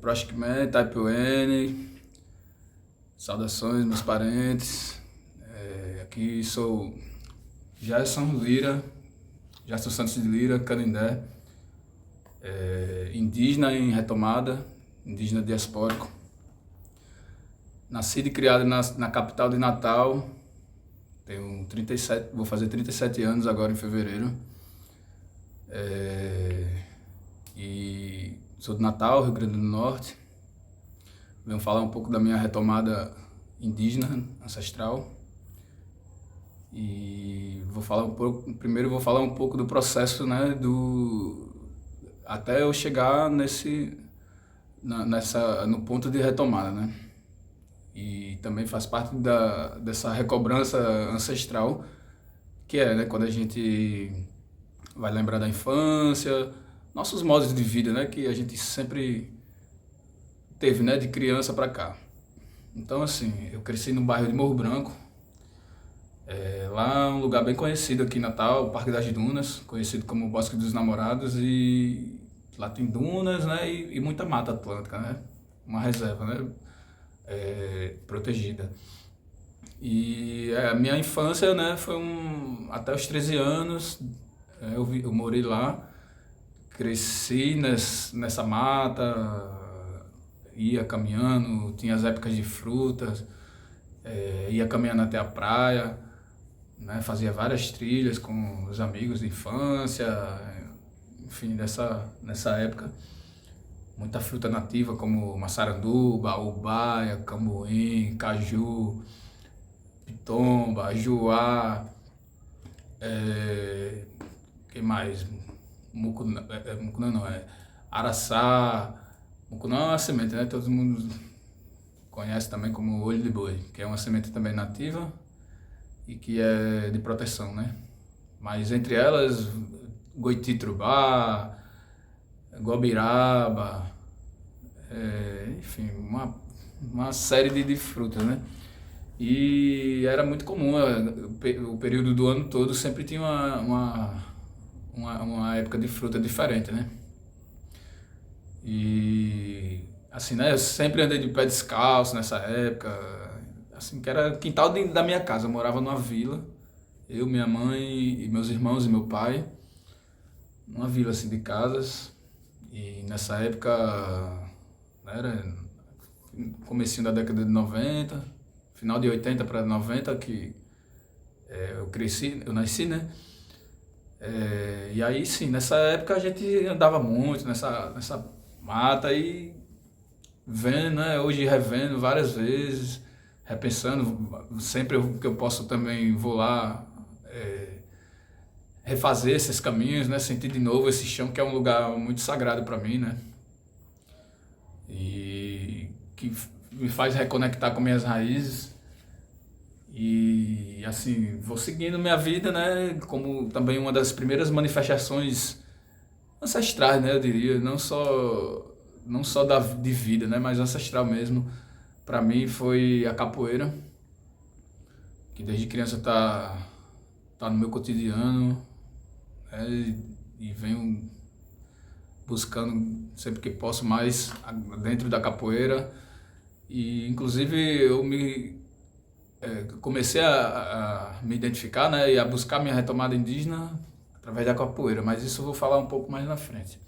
Proshman, Itaipuene, saudações meus parentes. Aqui sou Gerson Lira, Gerson Santos de Lira, Canindé, indígena em retomada, indígena diaspórico. Nascido e criado na capital de Natal, tenho 37, vou fazer 37 anos agora em fevereiro. E sou de Natal, Rio Grande do Norte. Venho falar um pouco da minha retomada indígena, ancestral. E primeiro vou falar um pouco do processo, né, até eu chegar no ponto de retomada, né? E também faz parte dessa recobrança ancestral, que né, quando a gente vai lembrar da infância, nossos modos de vida, né, que a gente sempre teve, né, de criança para cá. Então, assim, eu cresci no bairro de Morro Branco, lá é um lugar bem conhecido aqui em Natal, o Parque das Dunas, conhecido como Bosque dos Namorados, e lá tem dunas, né, e muita mata atlântica, né, uma reserva, né, protegida. E a minha infância, né, foi até os 13 anos, eu morei lá, cresci nessa mata, ia caminhando, tinha as épocas de frutas, ia caminhando até a praia, né, fazia várias trilhas com os amigos de infância, enfim, nessa época. Muita fruta nativa como maçaranduba, ubaia, camboim, caju, pitomba, ajuá, que mais? Mucunã não, araçá. Mucunã é uma semente, né? Todo mundo conhece também como olho de boi, que é uma semente também nativa e que é de proteção, né? Mas entre elas, goititrubá, guabiraba, enfim, uma série de frutas, né? E era muito comum, o período do ano todo sempre tinha uma época de fruta diferente, né? E assim, né, eu sempre andei de pé descalço nessa época, assim, que era quintal da minha casa. Eu morava numa vila, eu, minha mãe e meus irmãos e meu pai, numa vila assim de casas. E nessa época, né, era comecinho da década de 90, final de 80 para 90 que eu nasci, né? E aí sim, nessa época a gente andava muito nessa mata e vendo, né? Hoje revendo várias vezes, repensando, sempre que eu posso também vou lá refazer esses caminhos, né? Sentir de novo esse chão, que é um lugar muito sagrado para mim, né? E que me faz reconectar com minhas raízes. E assim, vou seguindo minha vida, né? Como também uma das primeiras manifestações ancestrais, né? Eu diria, não só de vida, né? Mas ancestral mesmo. Para mim foi a capoeira, que desde criança tá no meu cotidiano, né? E venho buscando sempre que posso mais dentro da capoeira. E inclusive eu comecei a me identificar, né, e a buscar minha retomada indígena através da capoeira, mas isso eu vou falar um pouco mais na frente.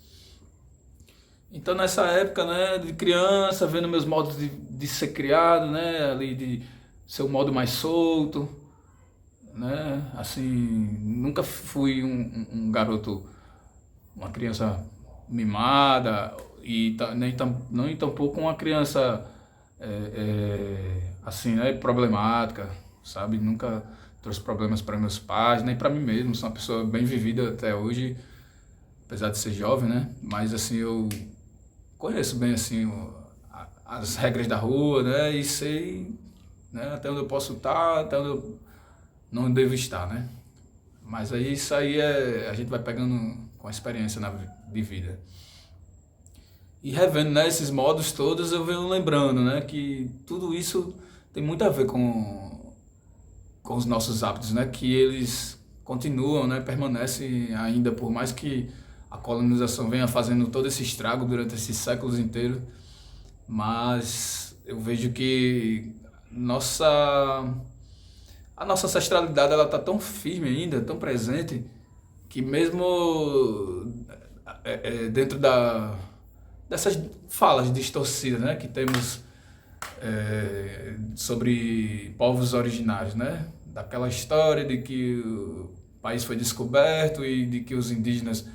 Então nessa época, né, de criança, vendo meus modos de ser criado, né, ali de ser um modo mais solto, né, assim, nunca fui um garoto, uma criança mimada, e nem tampouco uma criança assim, né, problemática, sabe? Nunca trouxe problemas para meus pais, nem para mim mesmo. Sou uma pessoa bem vivida até hoje, apesar de ser jovem, né? Mas assim, eu conheço bem assim as regras da rua, né? E sei, né, até onde eu posso estar, até onde eu não devo estar, né? Mas aí isso aí a gente vai pegando com a experiência de vida. E revendo, né, esses modos todos, eu venho lembrando, né, que tudo isso tem muito a ver com os nossos hábitos, né, que eles continuam, né, permanecem ainda, por mais que a colonização venha fazendo todo esse estrago durante esses séculos inteiros, mas eu vejo que nossa, a nossa ancestralidade ela tá tão firme ainda, tão presente, que mesmo dentro dessas falas distorcidas, né, que temos sobre povos originários, né, daquela história de que o país foi descoberto e de que os indígenas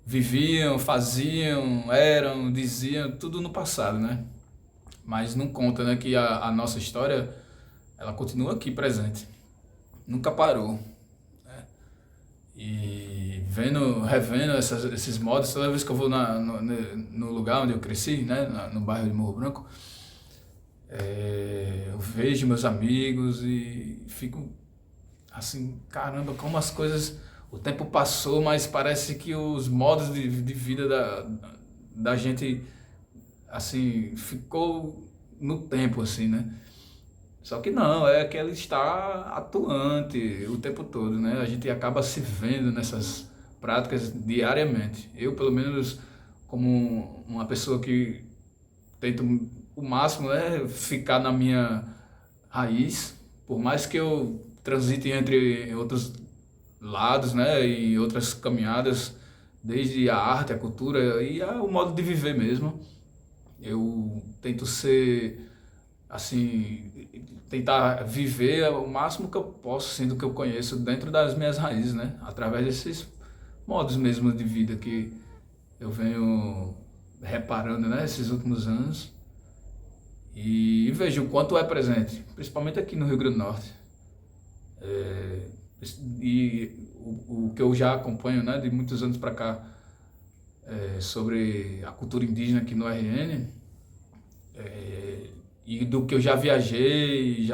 viviam, faziam, eram, diziam, tudo no passado, né? Mas não conta, né, que a nossa história, ela continua aqui presente, nunca parou. E revendo esses modos, toda vez que eu vou no lugar onde eu cresci, né, no bairro de Morro Branco, eu vejo meus amigos e fico assim, caramba, como as coisas, o tempo passou, mas parece que os modos de vida da gente, assim, ficou no tempo, assim, né? Só que não, é que ela está atuante o tempo todo, né? A gente acaba se vendo nessas práticas diariamente. Eu, pelo menos, como uma pessoa que tento o máximo, né, ficar na minha raiz, por mais que eu transite entre outros lados, né, e outras caminhadas, desde a arte, a cultura e o modo de viver mesmo. Eu tento ser, assim, tentar viver o máximo que eu posso, sendo que eu conheço dentro das minhas raízes, né, através desses modos mesmo de vida que eu venho reparando, né, esses últimos anos. E vejo o quanto é presente, principalmente aqui no Rio Grande do Norte. É, e o que eu já acompanho, né, de muitos anos para cá, sobre a cultura indígena aqui no RN, e do que eu já viajei,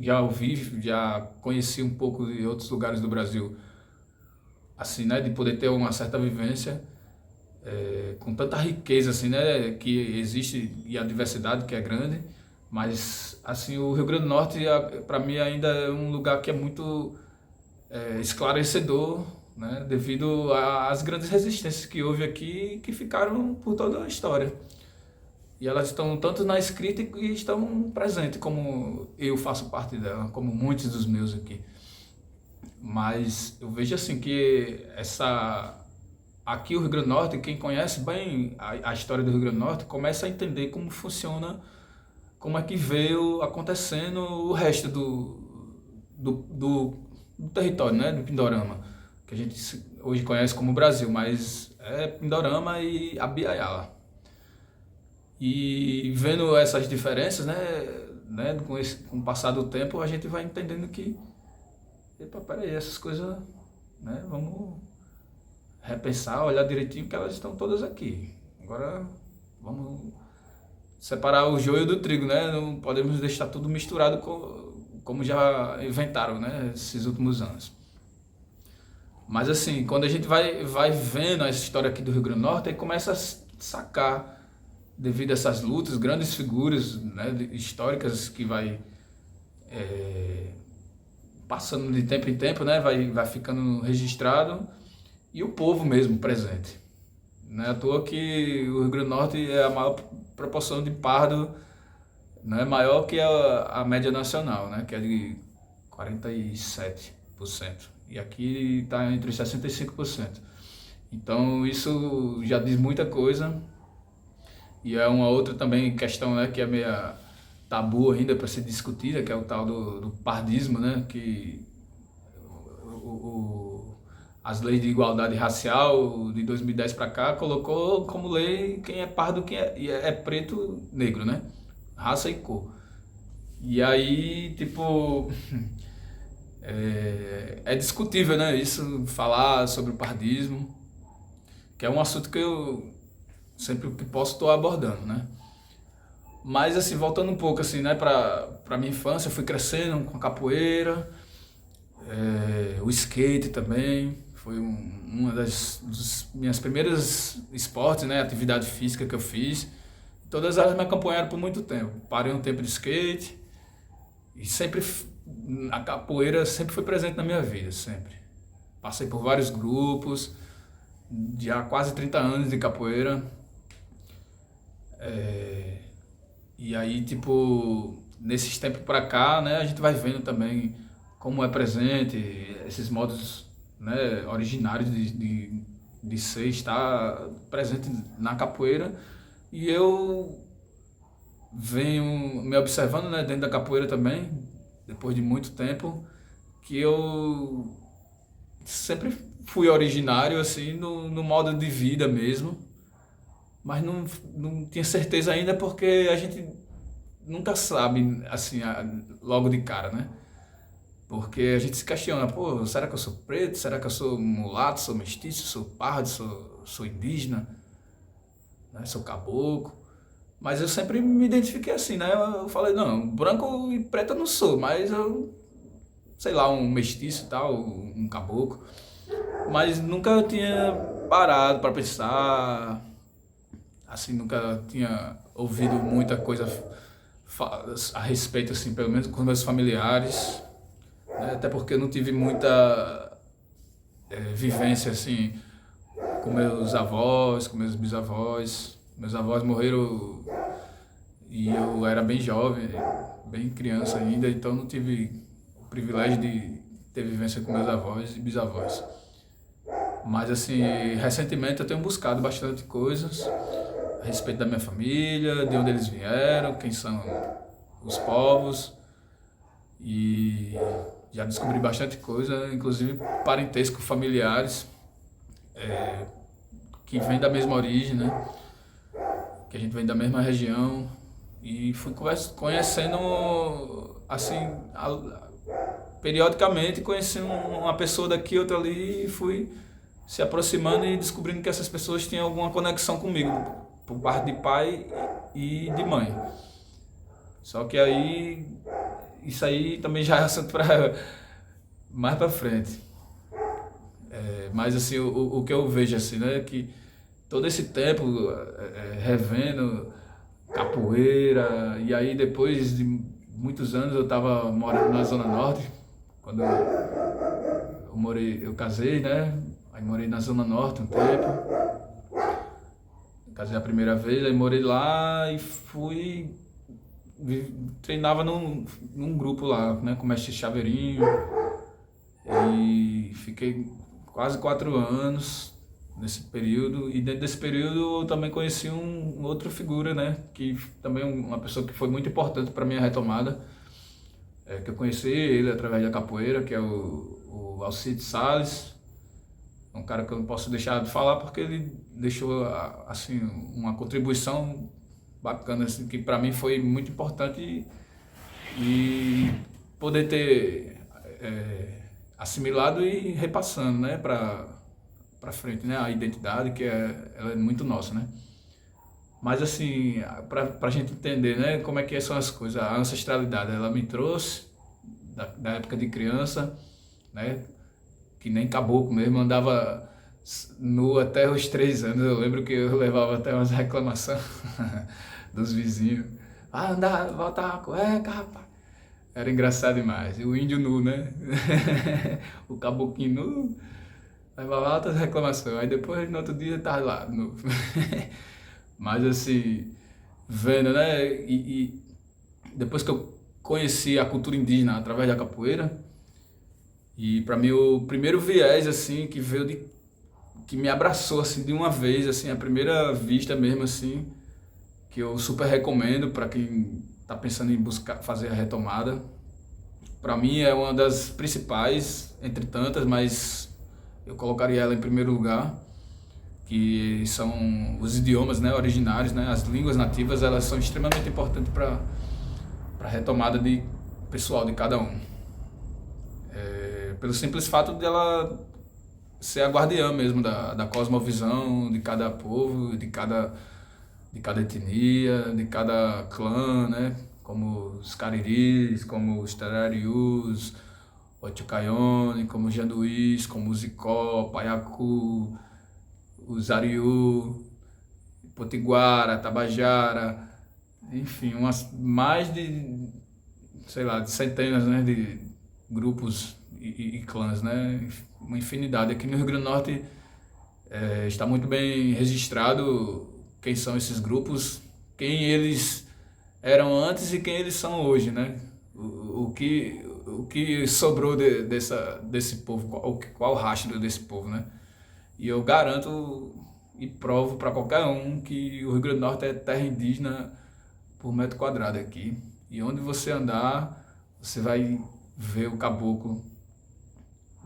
já ouvi, já conheci um pouco de outros lugares do Brasil, assim, né, de poder ter uma certa vivência, com tanta riqueza, assim, né, que existe, e a diversidade que é grande, mas assim o Rio Grande do Norte para mim ainda é um lugar que é muito esclarecedor, né, devido às grandes resistências que houve aqui que ficaram por toda a história. E elas estão tanto na escrita e estão presentes, como eu faço parte dela, como muitos dos meus aqui. Mas eu vejo assim que aqui o Rio Grande do Norte, quem conhece bem a história do Rio Grande do Norte, começa a entender como funciona, como é que veio acontecendo o resto do território, né, do Pindorama, que a gente hoje conhece como Brasil, mas é Pindorama e Abiaiala. E vendo essas diferenças, né, com o passar do tempo, a gente vai entendendo que, epa, peraí, essas coisas, né, vamos repensar, olhar direitinho que elas estão todas aqui. Agora vamos separar o joio do trigo, né? Não podemos deixar tudo misturado como já inventaram, né, esses últimos anos. Mas assim, quando a gente vai vendo essa história aqui do Rio Grande do Norte, aí começa a sacar, devido a essas lutas, grandes figuras, né, históricas que vai passando de tempo em tempo, né, vai ficando registrado, e o povo mesmo presente. Não é à toa que o Rio Grande do Norte é a maior proporção de pardo, né, maior que a média nacional, né, que é de 47%. E aqui está entre 65%. Então isso já diz muita coisa. E é uma outra também questão, né, que é meio tabu ainda para ser discutida, que é o tal do pardismo, né, que as leis de igualdade racial de 2010 para cá colocou como lei quem é pardo, quem é preto, negro, né, raça e cor. E aí, tipo, é discutível, né, isso, falar sobre o pardismo, que é um assunto que eu sempre que posso estou abordando, né. Mas assim, voltando um pouco assim, né, para minha infância, eu fui crescendo com a capoeira, o skate também, foi uma das minhas primeiras esportes, né, atividade física que eu fiz. Todas elas me acompanharam por muito tempo. Parei um tempo de skate e sempre a capoeira sempre foi presente na minha vida, sempre. Passei por vários grupos, já há quase 30 anos de capoeira. E aí, tipo, nesses tempos pra cá, né, a gente vai vendo também como é presente esses modos, né, originários de ser, estar presente na capoeira. E eu venho me observando, né, dentro da capoeira também, depois de muito tempo, que eu sempre fui originário, assim, no modo de vida mesmo, mas não tinha certeza ainda porque a gente nunca sabe, assim, logo de cara, né? Porque a gente se questiona, pô, será que eu sou preto? Será que eu sou mulato? Sou mestiço? Sou pardo? Sou indígena? Né? Sou caboclo? Mas eu sempre me identifiquei assim, né? Eu falei, não, branco e preto eu não sou, mas eu, sei lá, um mestiço e tal, um caboclo. Mas nunca tinha parado para pensar, assim, nunca tinha ouvido muita coisa a respeito, assim, pelo menos com meus familiares, né? Até porque eu não tive muita vivência, assim, com meus avós, com meus bisavós. Meus avós morreram e eu era bem jovem, bem criança ainda, então não tive o privilégio de ter vivência com meus avós e bisavós. Mas assim, recentemente eu tenho buscado bastante coisas a respeito da minha família, de onde eles vieram, quem são os povos, e já descobri bastante coisa, inclusive parentesco familiares que vêm da mesma origem, né? Que a gente vem da mesma região, e fui conhecendo assim periodicamente, conhecendo uma pessoa daqui, outra ali, e fui se aproximando e descobrindo que essas pessoas tinham alguma conexão comigo, por parte de pai e de mãe. Só que aí, isso aí também já é assunto para mais para frente. Mas assim, o que eu vejo assim, né, que todo esse tempo revendo capoeira, e aí depois de muitos anos eu estava morando na Zona Norte, quando eu casei, né, aí morei na Zona Norte um tempo, casei a primeira vez, aí morei lá e treinava num grupo lá, né, com o mestre Chaveirinho, e fiquei quase 4 anos nesse período, e dentro desse período eu também conheci outra figura, né, que também uma pessoa que foi muito importante para minha retomada, que eu conheci ele através da capoeira, que é o Alcide Salles, um cara que eu não posso deixar de falar porque ele deixou assim uma contribuição bacana, assim, que para mim foi muito importante, e poder ter assimilado e repassando, né, para frente, né, a identidade que ela é muito nossa, né. Mas assim, para a gente entender, né, como é que são as coisas, a ancestralidade, ela me trouxe da época de criança, né, que nem caboclo mesmo, andava nu até os 3 anos. Eu lembro que eu levava até umas reclamações dos vizinhos. Ah, andar, voltar a cueca, rapaz. Era engraçado demais. E o índio nu, né? O caboclinho nu. Levava altas reclamações. Aí depois, no outro dia, tava lá. Nu. Mas assim, vendo, né? E depois que eu conheci a cultura indígena através da capoeira, e para mim o primeiro viés assim que veio que me abraçou assim de uma vez, assim, a primeira vista mesmo, assim, que eu super recomendo para quem está pensando em buscar fazer a retomada. Para mim é uma das principais entre tantas, mas eu colocaria ela em primeiro lugar, que são os idiomas, né, originários, né, as línguas nativas. Elas são extremamente importantes para a retomada de pessoal de cada um. Pelo simples fato de ela ser a guardiã mesmo da cosmovisão de cada povo, de cada etnia, de cada clã, né? Como os Cariris, como os Tararius, Otucaione, como os Janduís, como os Icó, Paiacu, os Ariu, Potiguara, Tabajara, enfim, mais de, sei lá, de centenas, né, de grupos e clãs, né? Uma infinidade. Aqui no Rio Grande do Norte está muito bem registrado quem são esses grupos, quem eles eram antes e quem eles são hoje, né? O que sobrou desse povo, qual o rastro desse povo, né? E eu garanto e provo para qualquer um que o Rio Grande do Norte é terra indígena por metro quadrado aqui. E onde você andar, você vai ver o caboclo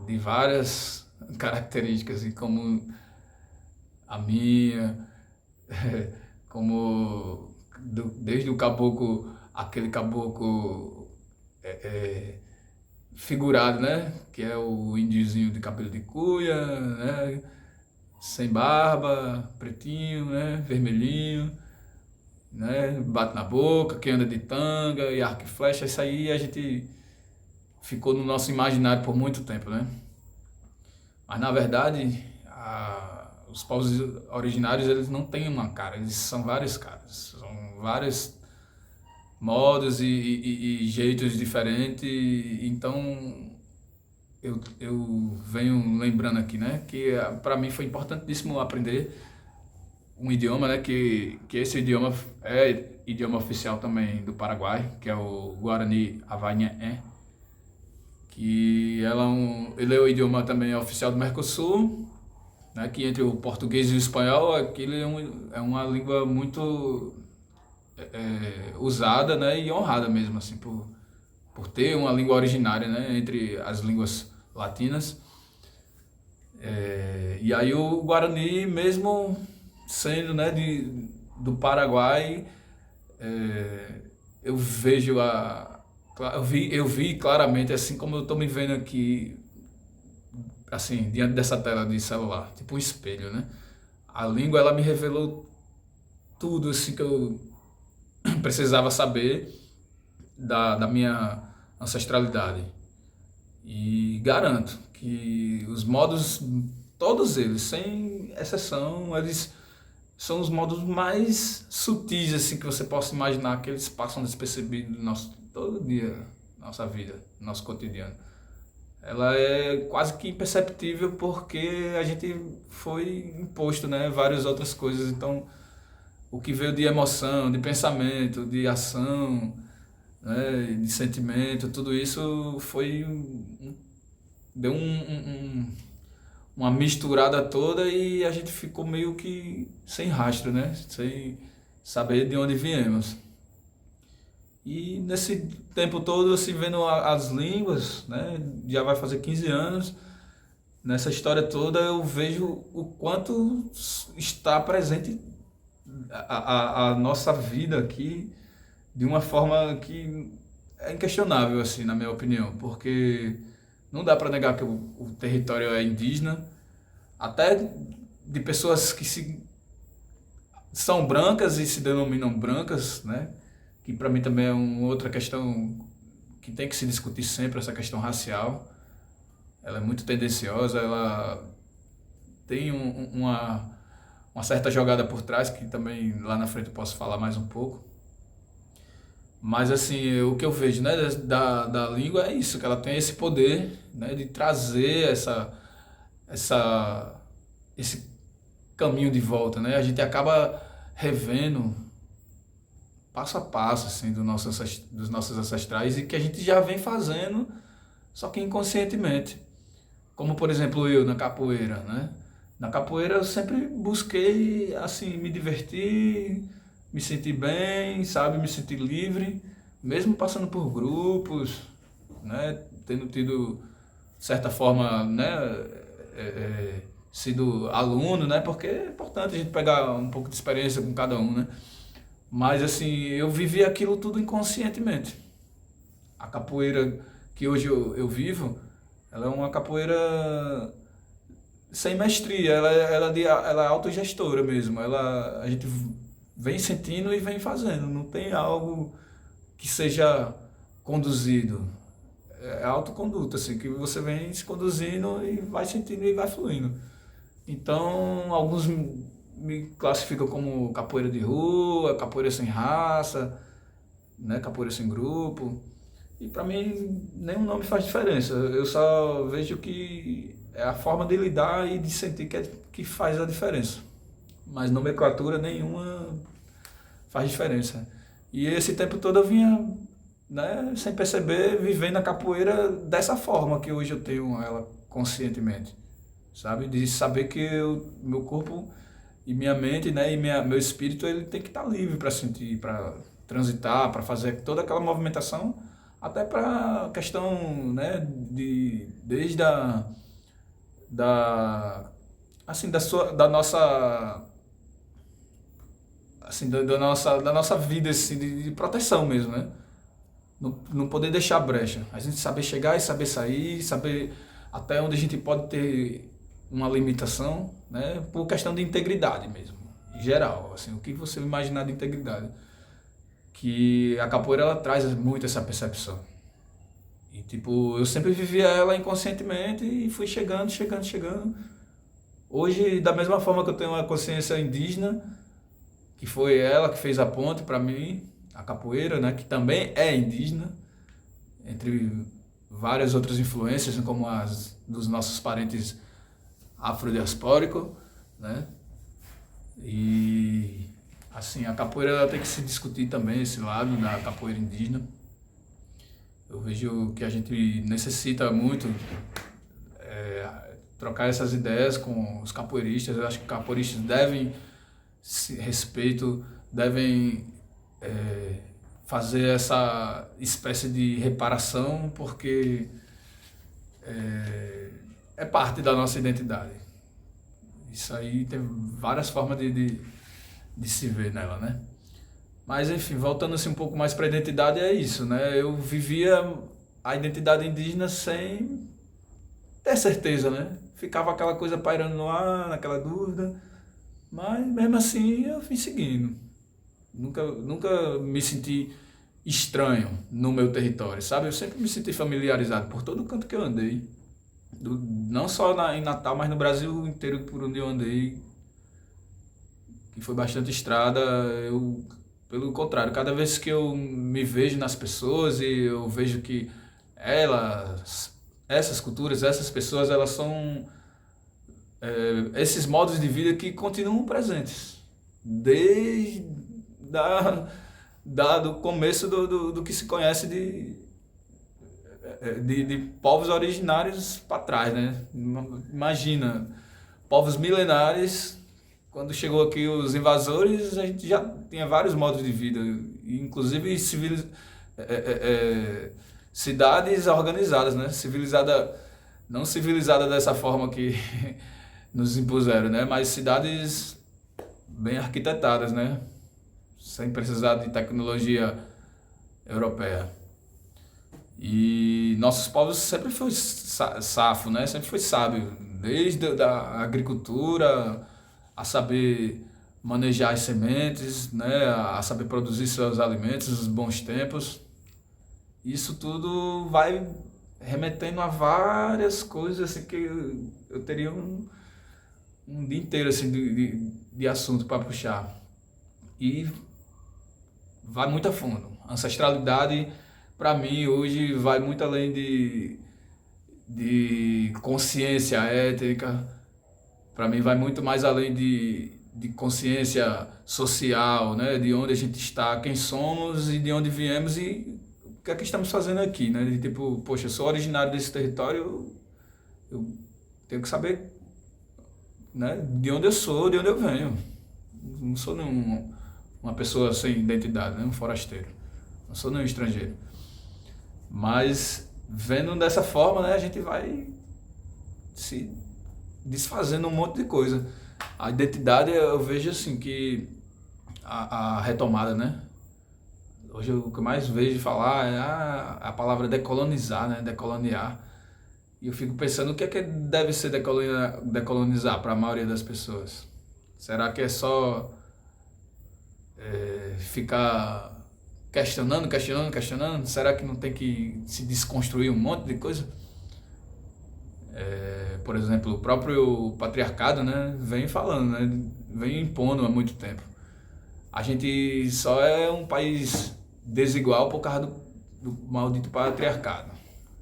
de várias características, e como a minha, como desde o caboclo, aquele caboclo figurado, né? Que é o índiozinho de cabelo de cuia, né? Sem barba, pretinho, né? Vermelhinho, né? Bate na boca, que anda de tanga e arco e flecha. Isso aí a gente ficou no nosso imaginário por muito tempo, né? Mas na verdade, os povos originários, eles não têm uma cara, eles são vários caras, são vários modos e jeitos diferentes. Então eu venho lembrando aqui, né, que para mim foi importantíssimo aprender um idioma, né, que esse idioma é idioma oficial também do Paraguai, que é o Guarani Avanhé, que ele é o idioma também oficial do Mercosul, né, que entre o português e o espanhol, aquilo é uma língua muito usada, né, e honrada mesmo, assim, por ter uma língua originária, né, entre as línguas latinas. E aí o Guarani, mesmo sendo, né, do Paraguai, eu vejo eu vi claramente, assim como eu estou me vendo aqui, assim, diante dessa tela de celular, tipo um espelho, né? A língua, ela me revelou tudo, assim, que eu precisava saber da minha ancestralidade. E garanto que os modos, todos eles, sem exceção, eles são os modos mais sutis, assim, que você possa imaginar, que eles passam despercebidos no todo dia, nossa vida, nosso cotidiano. Ela é quase que imperceptível porque a gente foi imposto, né, várias outras coisas. Então, o que veio de emoção, de pensamento, de ação, né, de sentimento, tudo isso deu uma misturada toda e a gente ficou meio que sem rastro, né, sem saber de onde viemos. E nesse tempo todo, assim, vendo as línguas, né, já vai fazer 15 anos, nessa história toda eu vejo o quanto está presente a nossa vida aqui de uma forma que é inquestionável, assim, na minha opinião, porque não dá para negar que o território é indígena, até de pessoas que são brancas e se denominam brancas, né? Que para mim também é uma outra questão que tem que se discutir sempre, essa questão racial. Ela é muito tendenciosa, ela tem uma certa jogada por trás, que também lá na frente eu posso falar mais um pouco. Mas assim, o que eu vejo, né, da língua é isso, que ela tem esse poder, né, de trazer esse caminho de volta, né? A gente acaba revendo passo a passo, assim, dos nossos ancestrais e que a gente já vem fazendo, só que inconscientemente. Como, por exemplo, eu na capoeira, né? Na capoeira eu sempre busquei, assim, me divertir, me sentir bem, sabe? Me sentir livre, mesmo passando por grupos, né? Tendo tido, de certa forma, né? Sido aluno, né? Porque é importante a gente pegar um pouco de experiência com cada um, né? Mas, assim, eu vivi aquilo tudo inconscientemente. A capoeira que hoje eu vivo, ela é uma capoeira sem mestria, ela é autogestora mesmo. A gente vem sentindo e vem fazendo, não tem algo que seja conduzido. É autoconduta, assim, que você vem se conduzindo e vai sentindo e vai fluindo. Então, alguns me classificam como capoeira de rua, capoeira sem raça, né, capoeira sem grupo. E para mim, nenhum nome faz diferença. Eu só vejo que é a forma de lidar e de sentir que faz a diferença. Mas nomenclatura nenhuma faz diferença. E esse tempo todo eu vinha, né, sem perceber, vivendo a capoeira dessa forma que hoje eu tenho ela conscientemente, sabe? De saber que meu corpo e minha mente, né, e meu espírito, ele tem que estar livre para sentir, para transitar, para fazer toda aquela movimentação, até para questão, né, desde da assim da nossa assim da nossa vida assim, de proteção mesmo, né? Não poder deixar brecha. A gente saber chegar e saber sair, saber até onde a gente pode ter uma limitação, né? Por questão de integridade mesmo, em geral. Assim, o que você imaginar de integridade. Que a capoeira ela traz muito essa percepção. E tipo, eu sempre vivia ela inconscientemente e fui chegando. Hoje, da mesma forma que eu tenho uma consciência indígena, que foi ela que fez a ponte para mim, a capoeira, né, que também é indígena, entre várias outras influências, como as dos nossos parentes afrodiaspóricos, né? E assim, a capoeira ela tem que se discutir também esse lado da capoeira indígena. Eu vejo que a gente necessita muito trocar essas ideias com os capoeiristas. Eu acho que capoeiristas devem respeito, devem fazer essa espécie de reparação, porque é parte da nossa identidade. Isso aí tem várias formas de se ver nela, né? Mas enfim, voltando assim um pouco mais para a identidade, é isso, né? Eu vivia a identidade indígena sem ter certeza, né? Ficava aquela coisa pairando no ar, naquela dúvida, mas mesmo assim eu fui seguindo. Nunca me senti estranho no meu território, sabe? Eu sempre me senti familiarizado por todo canto que eu andei. Não só em Natal, mas no Brasil inteiro por onde eu andei, que foi bastante estrada. Pelo contrário, cada vez que eu me vejo nas pessoas e eu vejo que essas culturas, essas pessoas, elas são esses modos de vida que continuam presentes desde do começo do que se conhece de povos originários para trás, né? Imagina, povos milenares, quando chegou aqui os invasores, a gente já tinha vários modos de vida, inclusive cidades organizadas, né? Civilizada, não civilizada dessa forma que nos impuseram, né? Mas cidades bem arquitetadas, né? Sem precisar de tecnologia europeia. E nossos povos sempre foi safo, né? Sempre foi sábio, desde da agricultura a saber manejar as sementes, né? A saber produzir seus alimentos nos bons tempos. Isso tudo vai remetendo a várias coisas assim que eu teria um dia inteiro assim de assunto para puxar. E vai muito a fundo. Ancestralidade, para mim, hoje vai muito além de consciência étnica. Para mim, vai muito mais além de consciência social, né? De onde a gente está, quem somos e de onde viemos e o que é que estamos fazendo aqui, né? De tipo, poxa, eu sou originário desse território, eu tenho que saber, né? De onde eu sou, de onde eu venho. Não sou uma pessoa sem identidade, né? Um forasteiro. Não sou nenhum estrangeiro. Mas vendo dessa forma, né, a gente vai se desfazendo um monte de coisa. A identidade, eu vejo assim que a retomada, né? Hoje o que eu mais vejo falar é a palavra decolonizar, né? Decoloniar. E eu fico pensando o que é que deve ser decolonizar para a maioria das pessoas. Será que é só ficar questionando? Será que não tem que se desconstruir um monte de coisa? Por exemplo, o próprio patriarcado, né, vem falando, né, vem impondo há muito tempo. A gente só é um país desigual por causa do maldito patriarcado,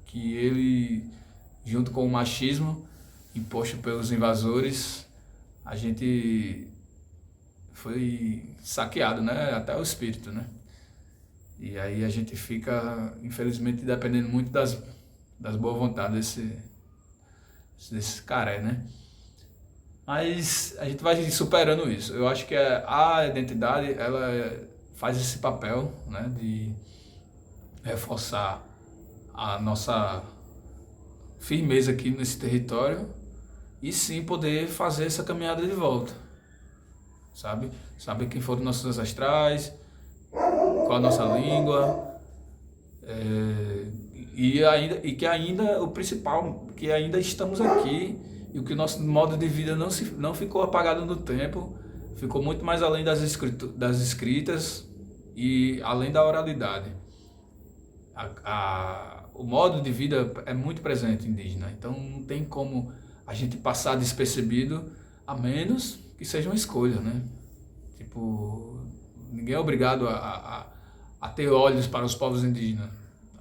que ele, junto com o machismo imposto pelos invasores, a gente foi saqueado, né? Até o espírito, né? E aí a gente fica, infelizmente, dependendo muito das boas vontades desse caré, né? Mas a gente vai superando isso. Eu acho que a identidade, ela faz esse papel, né? De reforçar a nossa firmeza aqui nesse território e sim poder fazer essa caminhada de volta, sabe? Saber quem foram nossos ancestrais, qual a nossa língua, e que ainda, o principal, que ainda estamos aqui e o que o nosso modo de vida não ficou apagado no tempo, ficou muito mais além das escritas e além da oralidade. O modo de vida é muito presente indígena, então não tem como a gente passar despercebido, a menos que seja uma escolha, né? Tipo, ninguém é obrigado a ter olhos para os povos indígenas.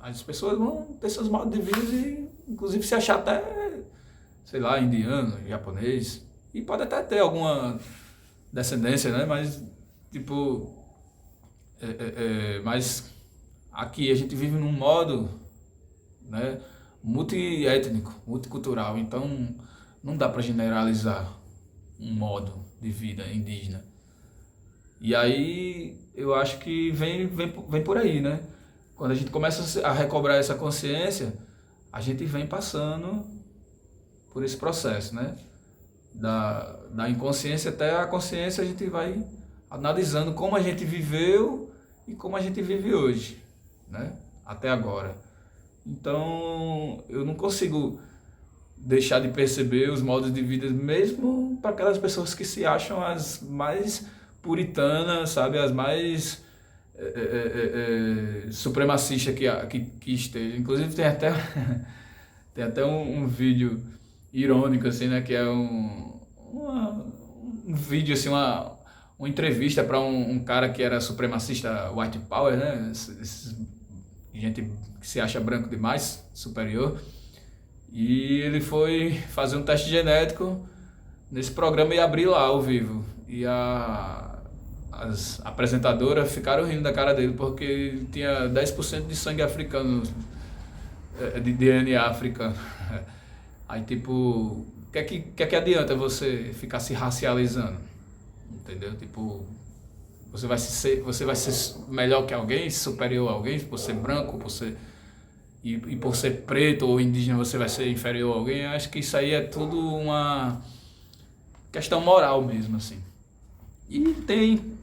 As pessoas vão ter seus modos de vida e, inclusive, se achar até, sei lá, indiano, japonês, e pode até ter alguma descendência, né? Mas, tipo, mas aqui a gente vive num modo, né, multiétnico, multicultural, então não dá para generalizar um modo de vida indígena. E aí eu acho que vem por aí, né? Quando a gente começa a recobrar essa consciência, a gente vem passando por esse processo, né? Da inconsciência até a consciência, a gente vai analisando como a gente viveu e como a gente vive hoje, né? Até agora. Então, eu não consigo deixar de perceber os modos de vida, mesmo para aquelas pessoas que se acham as mais puritanas, sabe? As mais supremacistas que estejam. Inclusive, tem até um vídeo irônico, assim, né? Que é um vídeo, assim, uma entrevista para um cara que era supremacista white power, né? Gente que se acha branco demais, superior. E ele foi fazer um teste genético nesse programa e abrir lá ao vivo. E as apresentadoras ficaram rindo da cara dele porque ele tinha 10% de sangue africano, de DNA africano. Aí tipo, o que adianta você ficar se racializando? Entendeu? Tipo, você vai ser melhor que alguém, superior a alguém, por ser branco, e por ser preto ou indígena você vai ser inferior a alguém. Eu acho que isso aí é tudo uma questão moral mesmo, assim. E tem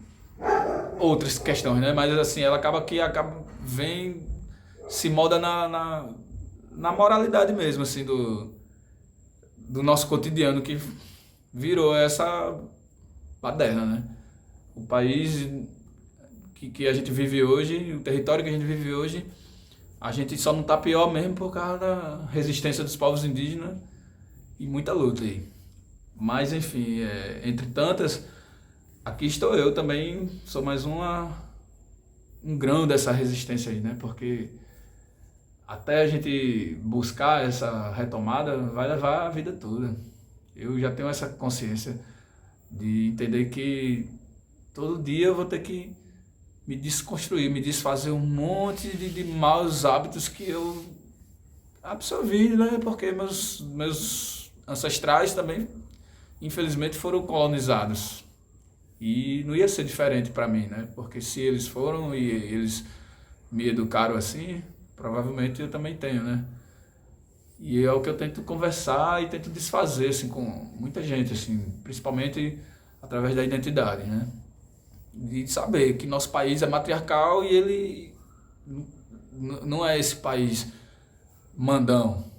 outras questões, né? Mas assim, ela se molda na moralidade mesmo, assim, do nosso cotidiano, que virou essa baderna, né? O país que a gente vive hoje, o território que a gente vive hoje, a gente só não tá pior mesmo por causa da resistência dos povos indígenas e muita luta aí. Mas enfim, entre tantas, aqui estou eu também, sou mais um grão dessa resistência aí, né? Porque até a gente buscar essa retomada vai levar a vida toda. Eu já tenho essa consciência de entender que todo dia eu vou ter que me desconstruir, me desfazer um monte de maus hábitos que eu absorvi, né? Porque meus ancestrais também, infelizmente, foram colonizados. E não ia ser diferente para mim, né? Porque se eles foram e eles me educaram assim, provavelmente eu também tenho, né? E é o que eu tento conversar e tento desfazer, assim, com muita gente, assim, principalmente através da identidade, né? De saber que nosso país é matriarcal e ele não é esse país mandão,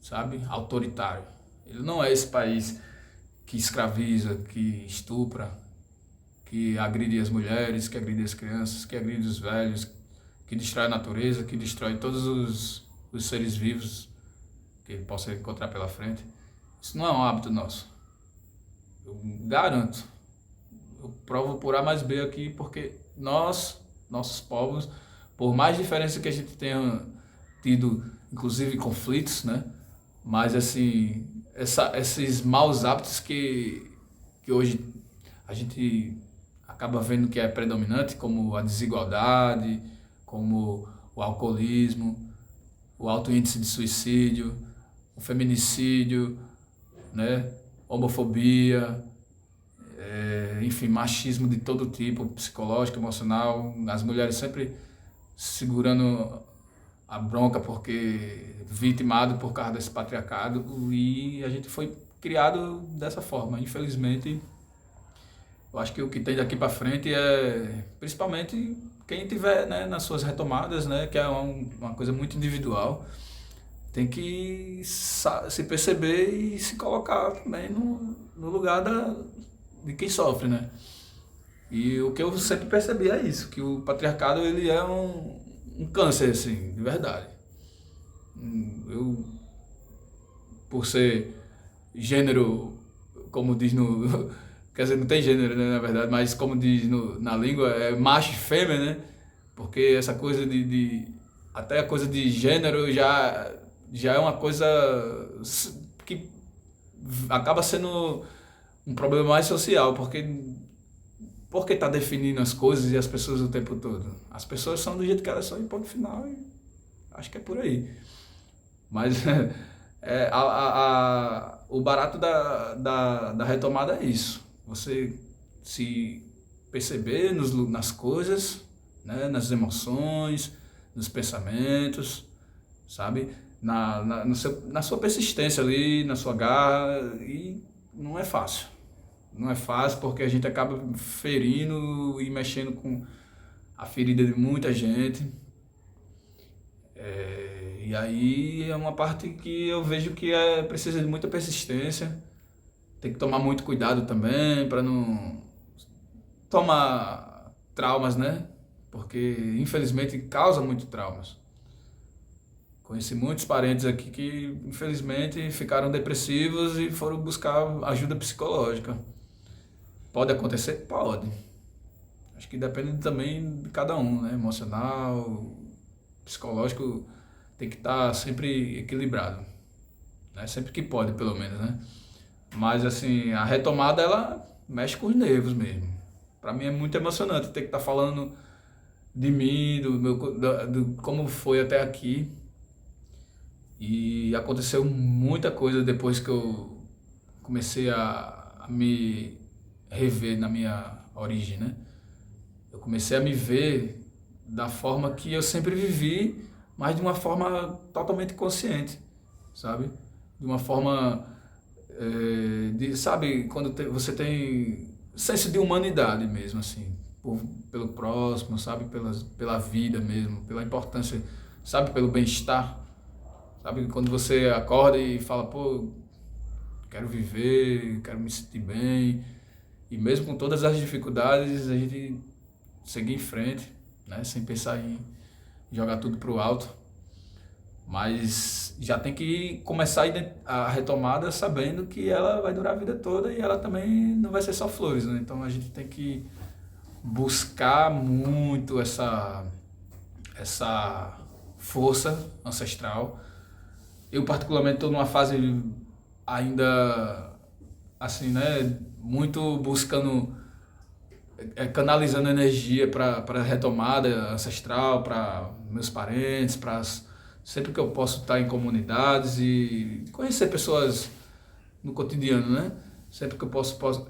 sabe? Autoritário. Ele não é esse país que escraviza, que estupra, que agride as mulheres, que agride as crianças, que agride os velhos, que destrói a natureza, que destrói todos os seres vivos que ele possa encontrar pela frente. Isso não é um hábito nosso. Eu garanto. Eu provo por A mais B aqui, porque nossos povos, por mais diferença que a gente tenha tido, inclusive conflitos, né? Mas assim, esses maus hábitos que hoje a gente acaba vendo que é predominante, como a desigualdade, como o alcoolismo, o alto índice de suicídio, o feminicídio, né? Homofobia, enfim, machismo de todo tipo, psicológico, emocional, as mulheres sempre segurando a bronca porque vitimado por causa desse patriarcado, e a gente foi criado dessa forma. Infelizmente, eu acho que o que tem daqui para frente é principalmente quem tiver, né, nas suas retomadas, né, que é uma coisa muito individual, tem que se perceber e se colocar também no lugar de quem sofre, né? E o que eu sempre percebi é isso, que o patriarcado ele é um câncer, assim, de verdade. Eu, por ser gênero, como diz no... Quer dizer, não tem gênero, né, na verdade, mas como diz na língua, é macho e fêmea, né? Porque essa coisa até a coisa de gênero já é uma coisa que acaba sendo um problema mais social, porque tá definindo as coisas e as pessoas o tempo todo. As pessoas são do jeito que elas são e ponto final, e acho que é por aí. Mas o barato da retomada é isso. Você se perceber nas coisas, né? Nas emoções, nos pensamentos, sabe? Na sua persistência ali, na sua garra, e não é fácil. Não é fácil porque a gente acaba ferindo e mexendo com a ferida de muita gente. E aí é uma parte que eu vejo que precisa de muita persistência. Tem que tomar muito cuidado também para não tomar traumas, né? Porque infelizmente causa muito traumas. Conheci muitos parentes aqui que infelizmente ficaram depressivos e foram buscar ajuda psicológica. Pode acontecer? Pode. Acho que depende também de cada um, né? Emocional, psicológico, tem que estar sempre equilibrado, né? Sempre que pode, pelo menos, né? Mas assim, a retomada ela mexe com os nervos mesmo. Para mim é muito emocionante ter que estar falando de mim, do como foi até aqui. E aconteceu muita coisa depois que eu comecei a me rever na minha origem, né? Eu comecei a me ver da forma que eu sempre vivi, mas de uma forma totalmente consciente, sabe? De uma forma, sabe, quando você tem senso de humanidade mesmo, assim, pelo próximo, sabe? Pela vida mesmo, pela importância, sabe? Pelo bem-estar, sabe? Quando você acorda e fala, pô, quero viver, quero me sentir bem, e mesmo com todas as dificuldades, a gente seguir em frente, né? Sem pensar em jogar tudo pro alto. Mas já tem que começar a retomada sabendo que ela vai durar a vida toda e ela também não vai ser só flores, né? Então a gente tem que buscar muito essa força ancestral. Eu particularmente estou numa fase ainda assim, né? Muito buscando, canalizando energia para a retomada ancestral, para meus parentes, sempre que eu posso estar em comunidades e conhecer pessoas no cotidiano, né? Sempre que eu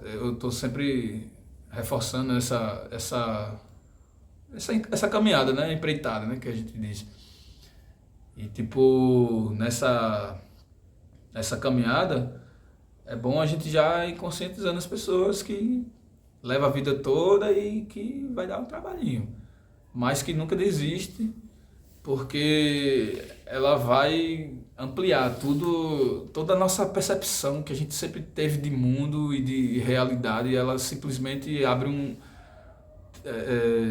eu estou sempre reforçando essa caminhada, né? Empreitada, né? Que a gente diz. E tipo, nessa caminhada, é bom a gente já ir conscientizando as pessoas que leva a vida toda e que vai dar um trabalhinho, mas que nunca desiste, porque ela vai ampliar toda a nossa percepção que a gente sempre teve de mundo e de realidade, e ela simplesmente abre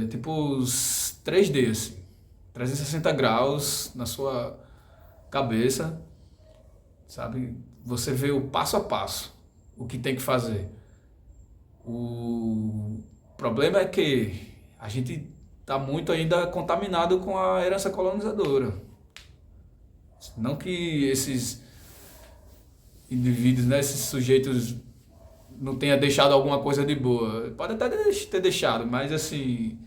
tipo os 3D, assim, 360 graus na sua cabeça, sabe? Você vê o passo a passo, o que tem que fazer. O problema é que a gente está muito ainda contaminado com a herança colonizadora. Não que esses indivíduos, né, esses sujeitos não tenha deixado alguma coisa de boa. Pode até ter deixado, mas assim,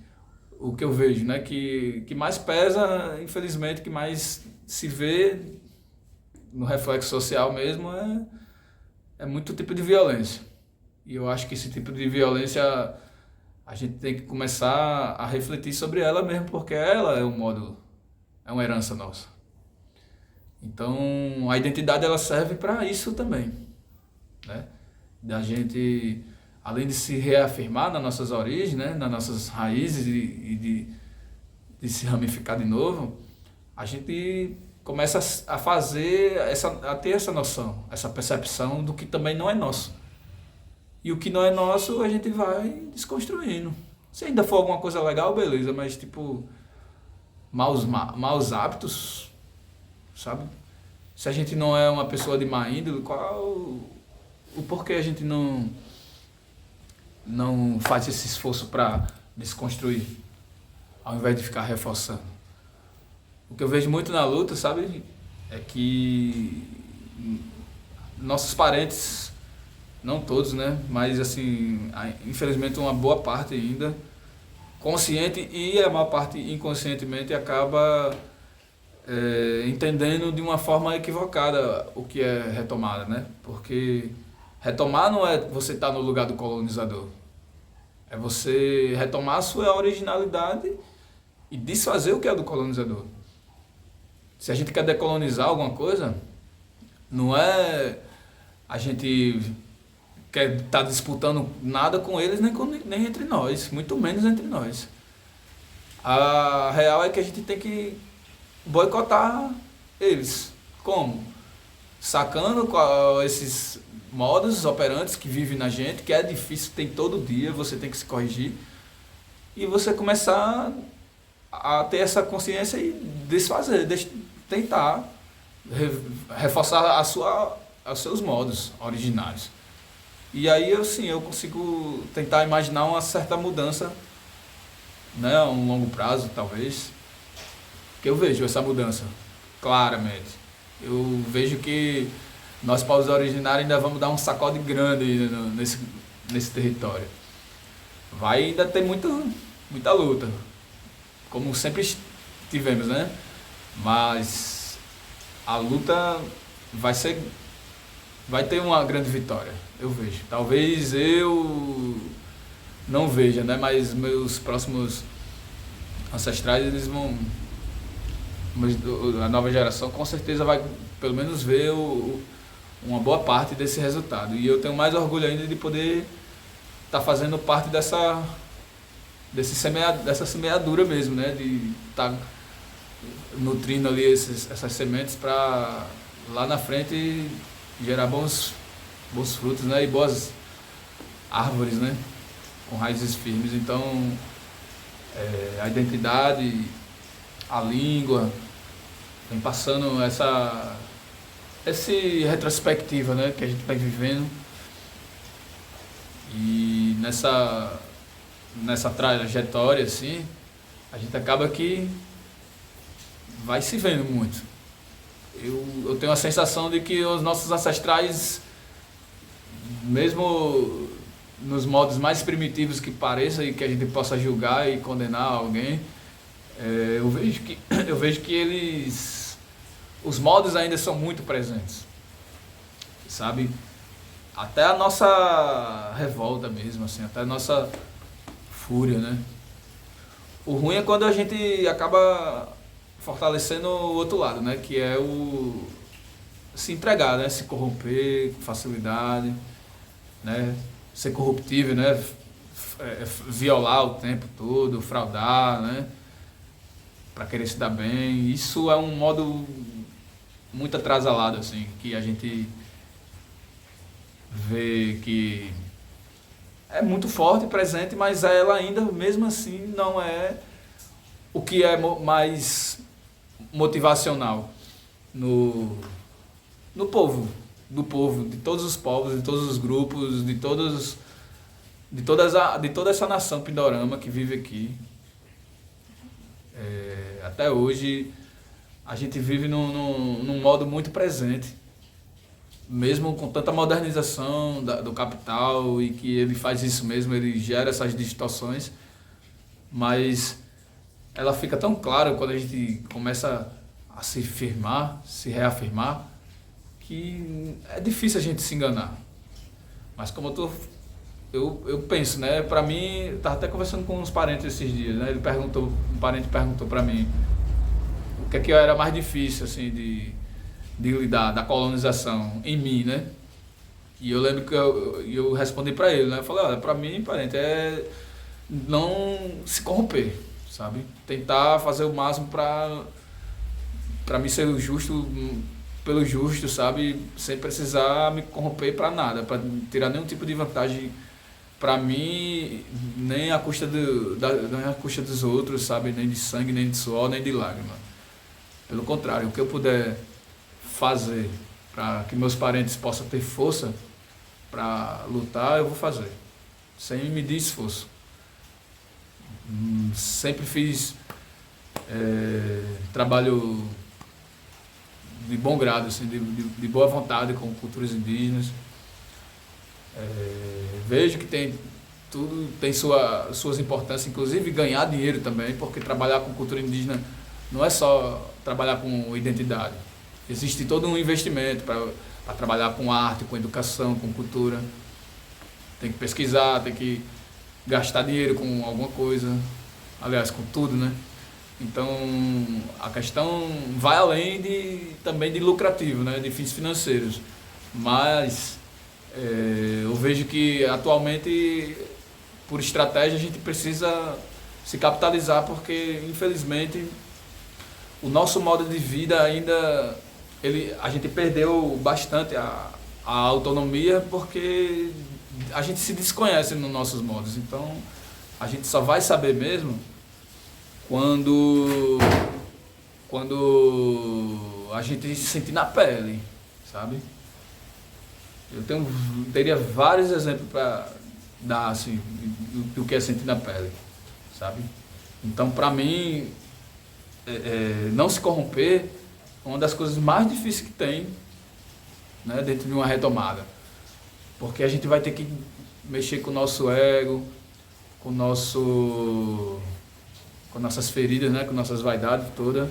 o que eu vejo, né, que mais pesa, infelizmente, que mais se vê no reflexo social mesmo é muito tipo de violência. E eu acho que esse tipo de violência a gente tem que começar a refletir sobre ela mesmo, porque ela é um modo, é uma herança nossa. Então, a identidade ela serve para isso também, né? Da gente, além de se reafirmar nas nossas origens, né, nas nossas raízes de se ramificar de novo, a gente começa a fazer a ter essa noção, essa percepção do que também não é nosso. E o que não é nosso, a gente vai desconstruindo. Se ainda for alguma coisa legal, beleza, mas tipo, maus hábitos, sabe? Se a gente não é uma pessoa de má índole, qual o porquê a gente não faz esse esforço para desconstruir, ao invés de ficar reforçando? O que eu vejo muito na luta, sabe, é que nossos parentes, não todos, né, mas assim, infelizmente uma boa parte ainda, consciente e a maior parte inconscientemente acaba entendendo de uma forma equivocada o que é retomada, né? Porque retomar não é você estar no lugar do colonizador, é você retomar a sua originalidade e desfazer o que é do colonizador. Se a gente quer decolonizar alguma coisa, não é a gente quer estar disputando nada com eles, nem entre nós, muito menos entre nós. A real é que a gente tem que boicotar eles. Como? Sacando esses modos operantes que vivem na gente, que é difícil, tem todo dia, você tem que se corrigir, e você começar a ter essa consciência e desfazer, tentar reforçar os seus modos originários. E aí eu consigo tentar imaginar uma certa mudança, né, a um longo prazo talvez, que eu vejo essa mudança claramente. Eu vejo que nós povos originários ainda vamos dar um sacode grande nesse território. Vai ainda ter muita luta, como sempre tivemos, né? Mas a luta vai ter uma grande vitória, eu vejo. Talvez eu não veja, né? Mas meus próximos ancestrais, eles vão, a nova geração com certeza vai pelo menos ver uma boa parte desse resultado. E eu tenho mais orgulho ainda de poder estar fazendo parte dessa semeadura mesmo, né? De estar nutrindo ali essas sementes para lá na frente gerar bons frutos, né? E boas árvores, né? Com raízes firmes. Então, a identidade, a língua, vem passando essa retrospectiva, né, que a gente vai vivendo, e nessa trajetória assim, a gente acaba que vai se vendo muito. Eu tenho a sensação de que os nossos ancestrais, mesmo nos modos mais primitivos que pareça e que a gente possa julgar e condenar alguém, eu vejo que os modos ainda são muito presentes, sabe? Até a nossa revolta mesmo, assim, até a nossa fúria, né? O ruim é quando a gente acaba fortalecendo o outro lado, né? Que é o se entregar, né? Se corromper com facilidade, né? Ser corruptível, né? Violar o tempo todo, fraudar, né? Para querer se dar bem. Isso é um modo muito atrasalado, assim, que a gente vê que é muito forte e presente, mas ela ainda, mesmo assim, não é o que é mais motivacional no povo, de todos os povos, de todos os grupos, de toda essa nação pindorama que vive aqui. Até hoje a gente vive num modo muito presente, mesmo com tanta modernização do capital e que ele faz isso mesmo, ele gera essas distorções, mas ela fica tão clara quando a gente começa a se firmar, se reafirmar, que é difícil a gente se enganar. Mas como eu penso, né? Pra mim, eu tava até conversando com uns parentes esses dias, né? Um parente perguntou pra mim o que é que era mais difícil, assim, de lidar, da colonização em mim, né? E eu lembro que eu respondi pra ele, né? Eu falei, olha, pra mim, parente, é não se corromper, sabe? Tentar fazer o máximo pra mim ser o justo pelo justo, sabe? Sem precisar me corromper pra nada, pra tirar nenhum tipo de vantagem pra mim, nem à custa nem à custa dos outros, sabe? Nem de sangue, nem de suor, nem de lágrima. Pelo contrário, o que eu puder fazer para que meus parentes possam ter força para lutar, eu vou fazer, sem medir esforço. Sempre fiz trabalho de bom grado, assim, de boa vontade com culturas indígenas. Vejo que tudo tem suas importâncias, inclusive ganhar dinheiro também, porque trabalhar com cultura indígena não é só trabalhar com identidade. Existe todo um investimento para trabalhar com arte, com educação, com cultura. Tem que pesquisar, tem que gastar dinheiro com alguma coisa, aliás, com tudo, né? Então, a questão vai além também de lucrativo, né? De fins financeiros. Mas eu vejo que atualmente, por estratégia, a gente precisa se capitalizar porque, infelizmente, o nosso modo de vida ainda, a gente perdeu bastante a autonomia porque a gente se desconhece nos nossos modos. Então, a gente só vai saber mesmo quando a gente se sentir na pele, sabe? Teria vários exemplos para dar assim do que é sentir na pele, sabe? Então, para mim, não se corromper é uma das coisas mais difíceis que tem, né, dentro de uma retomada, porque a gente vai ter que mexer com o nosso ego, com nossas feridas, né, com nossas vaidades todas,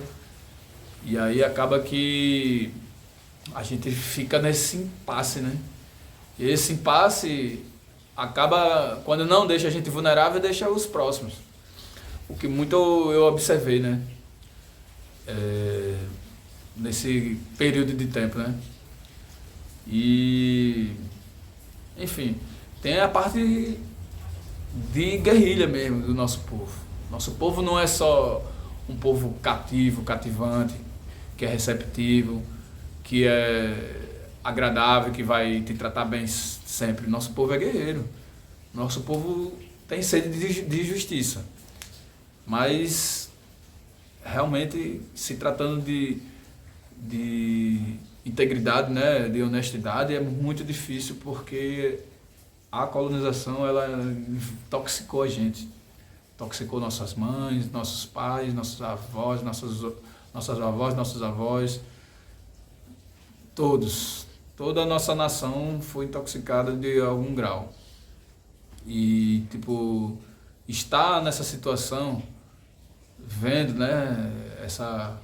e aí acaba que a gente fica nesse impasse, né? E esse impasse acaba, quando não deixa a gente vulnerável, deixa os próximos. O que muito eu observei, né? Nesse período de tempo, né? E, enfim, tem a parte de guerrilha mesmo do nosso povo. Nosso povo não é só um povo cativo, cativante, que é receptivo, que é agradável, que vai te tratar bem sempre. Nosso povo é guerreiro. Nosso povo tem sede de justiça. Mas, realmente, se tratando de integridade, né, de honestidade, é muito difícil porque a colonização ela intoxicou a gente. Intoxicou nossas mães, nossos pais, nossos avós, nossas avós, nossos avós. Toda a nossa nação foi intoxicada de algum grau. E, tipo, estar nessa situação, vendo, né, essa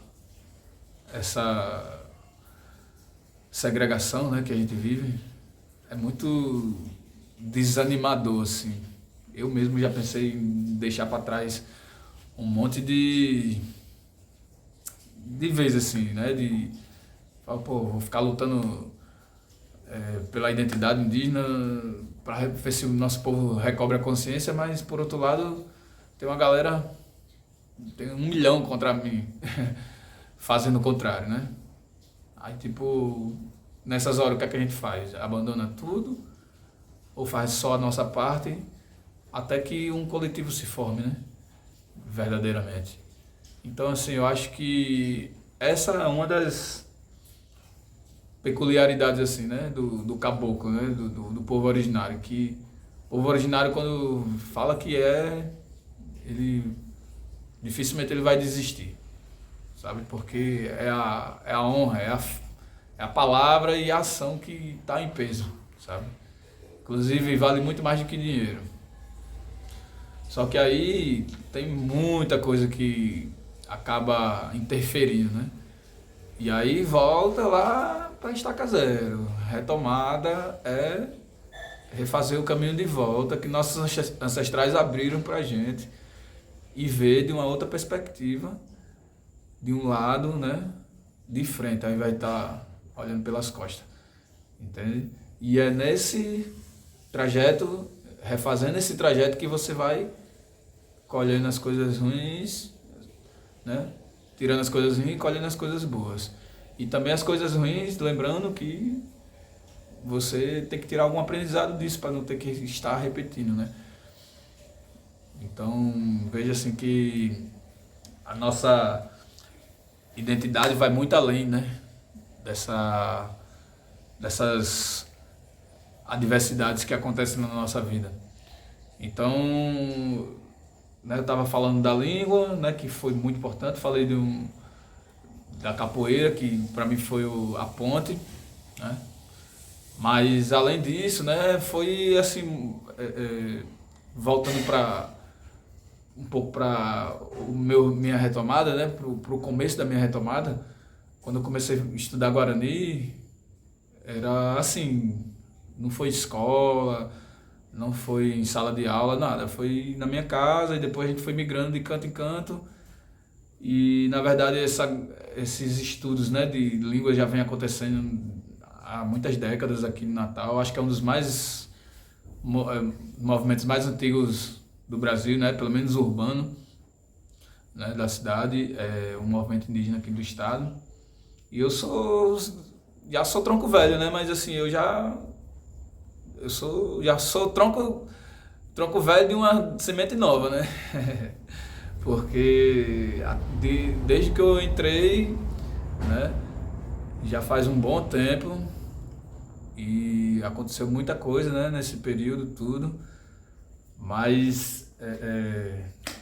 segregação, né, que a gente vive, é muito desanimador, assim. Eu mesmo já pensei em deixar para trás um monte de vez, assim, né, vou ficar lutando pela identidade indígena para ver se o nosso povo recobre a consciência, mas por outro lado tem uma galera, tem 1 milhão contra mim fazendo o contrário, né? Aí tipo, nessas horas o que é que a gente faz? Abandona tudo ou faz só a nossa parte até que um coletivo se forme, né? Verdadeiramente. Então assim, eu acho que essa é uma das peculiaridades assim, né, do caboclo, né, do povo originário, que o povo originário quando fala que ele dificilmente ele vai desistir, sabe, porque é a honra, é É a palavra e a ação que está em peso, sabe? Inclusive vale muito mais do que dinheiro. Só que aí tem muita coisa que acaba interferindo, né? E aí volta lá para estaca zero. Retomada é refazer o caminho de volta que nossos ancestrais abriram pra gente e ver de uma outra perspectiva, de um lado, né, de frente, aí vai estar olhando pelas costas, entende? E é nesse trajeto, refazendo esse trajeto que você vai colhendo as coisas ruins, né? Tirando as coisas ruins e colhendo as coisas boas. E também as coisas ruins, lembrando que você tem que tirar algum aprendizado disso para não ter que estar repetindo, né? Então, veja assim que a nossa identidade vai muito além, né? Dessas adversidades que acontecem na nossa vida. Então, né, eu estava falando da língua, né, que foi muito importante. Falei da capoeira, que para mim foi a ponte, né? Mas além disso, né, foi assim, voltando para um pouco para minha retomada, né, pro começo da minha retomada, quando eu comecei a estudar Guarani, era assim, não foi escola, não foi em sala de aula, nada, foi na minha casa e depois a gente foi migrando de canto em canto. E na verdade esses estudos, né, de língua já vem acontecendo há muitas décadas aqui no Natal. Acho que é um dos movimentos mais antigos do Brasil, né, pelo menos urbano, né, da cidade, é um movimento indígena aqui do estado. E eu já sou tronco velho, né, mas assim, já sou tronco velho de uma semente nova, né? Porque desde que eu entrei, né, já faz um bom tempo e aconteceu muita coisa, né, nesse período tudo, mas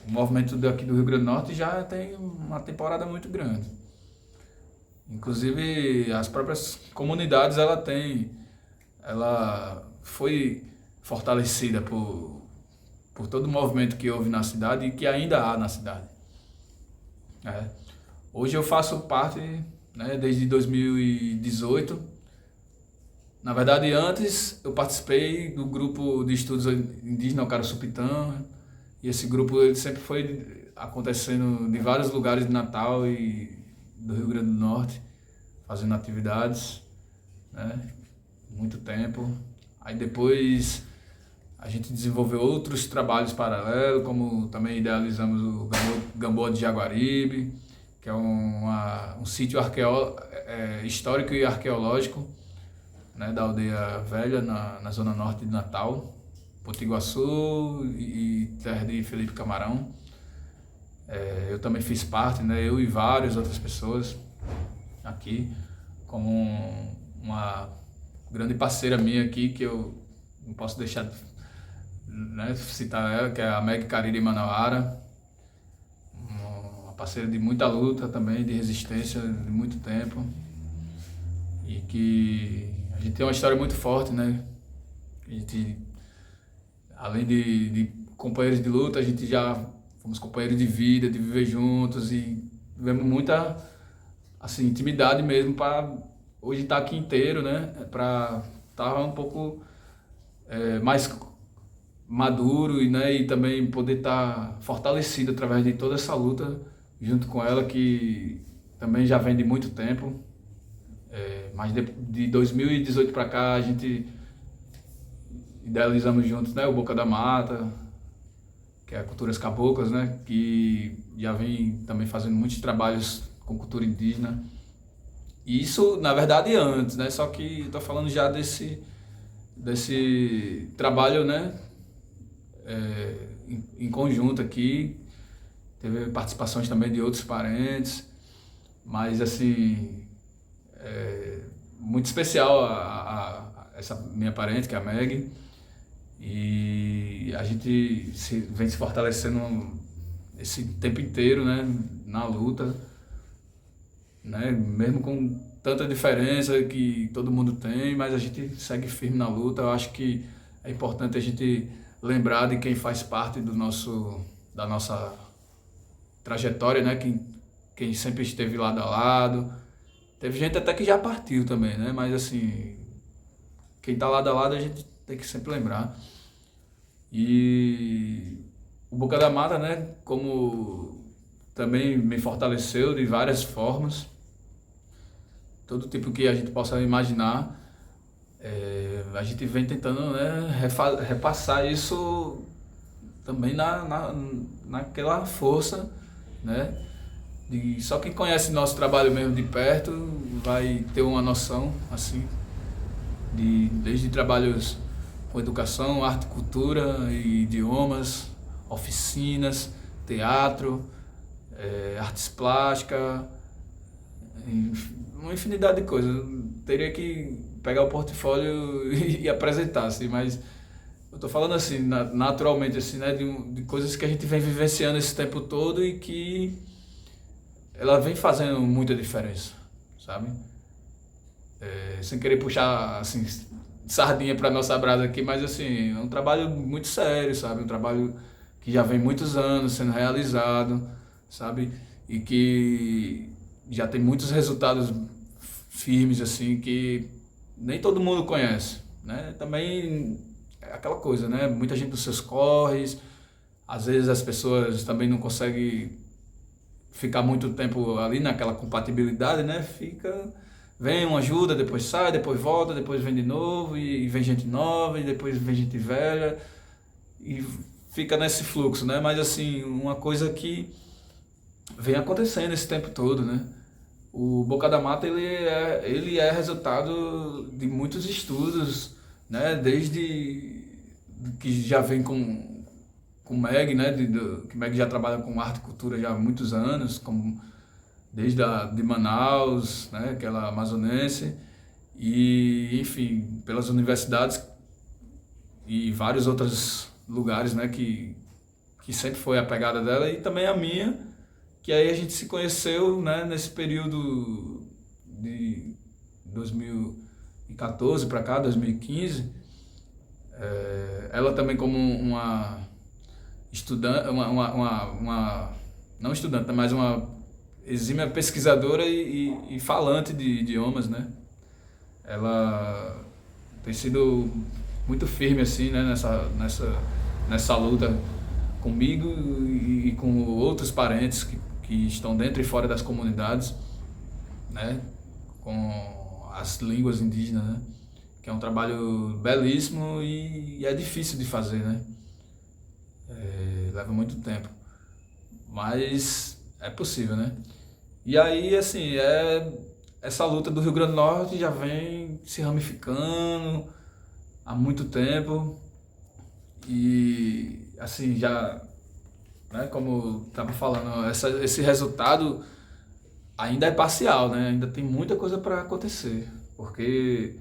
o movimento daqui do Rio Grande do Norte já tem uma temporada muito grande. Inclusive as próprias comunidades ela foi fortalecida por todo o movimento que houve na cidade e que ainda há na cidade. Hoje eu faço parte, né, desde 2018. Na verdade, antes eu participei do grupo de estudos indígena Ocará-Supitã, e esse grupo ele sempre foi acontecendo de vários lugares de Natal e do Rio Grande do Norte, fazendo atividades, né, muito tempo. Aí depois a gente desenvolveu outros trabalhos paralelos, como também idealizamos o Gamboa de Jaguaribe, que é um sítio histórico e arqueológico, né, da Aldeia Velha, na zona norte de Natal, Potiguaçu e terra de Felipe Camarão. Eu também fiz parte, né, eu e várias outras pessoas aqui, como uma grande parceira minha aqui, que eu não posso deixar de, né, citar ela, que é a Meg Cariri Manauara, uma parceira de muita luta também, de resistência de muito tempo, e que a gente tem uma história muito forte, né? A gente, além de companheiros de luta, a gente já fomos companheiros de vida, de viver juntos e tivemos muita assim, intimidade mesmo para hoje estar aqui inteiro, né? Para estar um pouco mais maduro e também poder estar fortalecido através de toda essa luta junto com ela, que também já vem de muito tempo. Mas de 2018 para cá a gente idealizamos juntos, né, o Boca da Mata, que é a Culturas Caboclas, né, que já vem também fazendo muitos trabalhos com cultura indígena. E isso, na verdade, antes, né, só que estou falando já desse trabalho, né, em conjunto aqui. Teve participações também de outros parentes, mas assim, muito especial a essa minha parente, que é a Meg, e a gente vem se fortalecendo esse tempo inteiro, né, na luta, né? Mesmo com tanta diferença que todo mundo tem, mas a gente segue firme na luta. Eu acho que é importante a gente lembrar de quem faz parte da nossa trajetória, né? Quem sempre esteve lado a lado. Teve gente até que já partiu também, né? Mas assim, quem tá lado a lado a gente tem que sempre lembrar. E o Boca da Mata, né? Como também me fortaleceu de várias formas, todo tipo que a gente possa imaginar. A gente vem tentando, né, repassar isso também naquela força, né? Só quem conhece nosso trabalho mesmo de perto vai ter uma noção, assim, desde trabalhos com educação, arte, cultura e idiomas, oficinas, teatro, artes plásticas, uma infinidade de coisas. Eu teria que pegar o portfólio e apresentar, assim, mas eu tô falando assim, naturalmente, assim, né, de coisas que a gente vem vivenciando esse tempo todo e que ela vem fazendo muita diferença, sabe? Sem querer puxar, assim, sardinha para nossa brasa aqui, mas assim, é um trabalho muito sério, sabe? Um trabalho que já vem muitos anos sendo realizado, sabe? E que já tem muitos resultados firmes, assim, que nem todo mundo conhece, né? Também é aquela coisa, né? Muita gente dos seus corres, às vezes as pessoas também não conseguem ficar muito tempo ali naquela compatibilidade, né? Vem uma ajuda, depois sai, depois volta, depois vem de novo, e vem gente nova, e depois vem gente velha, e fica nesse fluxo, né? Mas assim, uma coisa que vem acontecendo esse tempo todo, né? O Boca da Mata, ele é resultado de muitos estudos, né? Desde que já vem com o Meg, né? Que o Meg já trabalha com arte e cultura já há muitos anos, desde de Manaus, né? Aquela amazonense, e enfim, pelas universidades e vários outros lugares, né? Que sempre foi a pegada dela, e também a minha, que aí a gente se conheceu, né, nesse período de 2014 para cá, 2015. Ela também como uma estudante, não estudante, mas uma exímia pesquisadora e falante de idiomas, né? Ela tem sido muito firme assim, né, nessa luta comigo e com outros parentes que estão dentro e fora das comunidades, né, com as línguas indígenas, né, que é um trabalho belíssimo e é difícil de fazer, né, leva muito tempo, mas é possível, né. E aí, assim, essa luta do Rio Grande do Norte já vem se ramificando há muito tempo e, assim, já, né, como estava falando, esse resultado ainda é parcial, né? Ainda tem muita coisa para acontecer, porque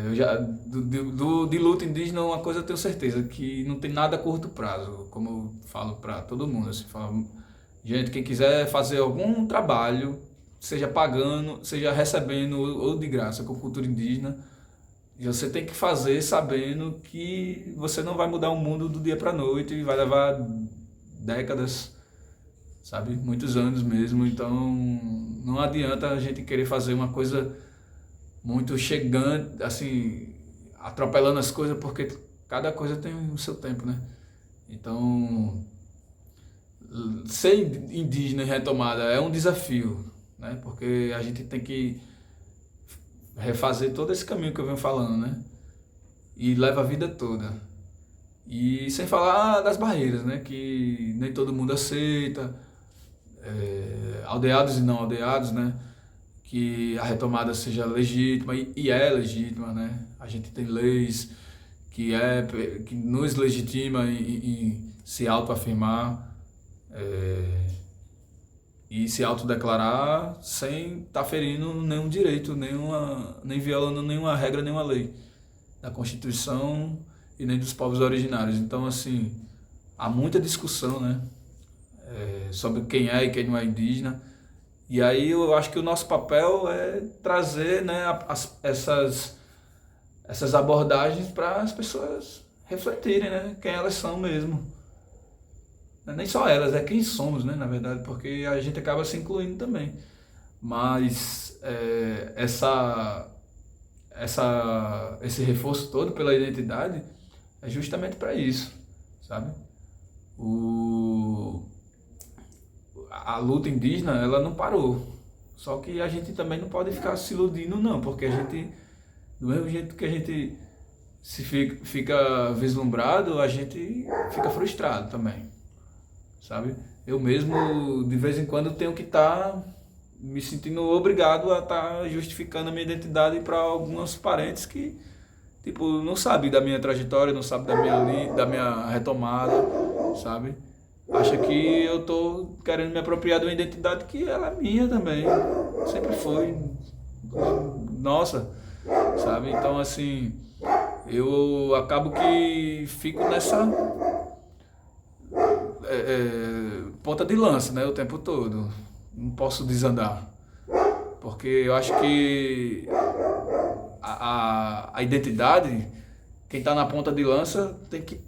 eu já de luta indígena uma coisa eu tenho certeza, que não tem nada a curto prazo, como eu falo para todo mundo, assim, falo, gente, quem quiser fazer algum trabalho, seja pagando, seja recebendo ou de graça com cultura indígena, você tem que fazer sabendo que você não vai mudar o mundo do dia para noite e vai levar décadas, sabe? Muitos anos mesmo. Então não adianta a gente querer fazer uma coisa muito chegante, assim, atropelando as coisas, porque cada coisa tem o seu tempo, né? Então, ser indígena em retomada é um desafio, né? Porque a gente tem que refazer todo esse caminho que eu venho falando, né? E leva a vida toda. E sem falar das barreiras, né? Que nem todo mundo aceita, aldeados e não aldeados, né? Que a retomada seja legítima, e é legítima, né? A gente tem leis que nos legitima em se autoafirmar, e se autodeclarar sem estar ferindo nenhum direito, nem violando nenhuma regra, nenhuma lei da Constituição e nem dos povos originários. Então, assim, há muita discussão, né, sobre quem é e quem não é indígena, E aí eu acho que o nosso papel é trazer, né, essas abordagens para as pessoas refletirem, né, quem elas são mesmo. Nem só elas, é quem somos, né, na verdade, porque a gente acaba se incluindo também. Mas esse reforço todo pela identidade é justamente para isso, sabe? O, a luta indígena, ela não parou. Só que a gente também não pode ficar se iludindo, não, porque a gente, do mesmo jeito que a gente fica vislumbrado, a gente fica frustrado também, sabe? Eu mesmo, de vez em quando, tenho que estar me sentindo obrigado a estar justificando a minha identidade para alguns parentes que, tipo, não sabem da minha trajetória, não sabem da minha retomada, sabe? Acha que eu tô querendo me apropriar de uma identidade que ela é minha também, sempre foi, nossa, sabe? Então, assim, eu acabo que fico nessa ponta de lança, né, o tempo todo. Não posso desandar, porque eu acho que a identidade, quem está na ponta de lança tem que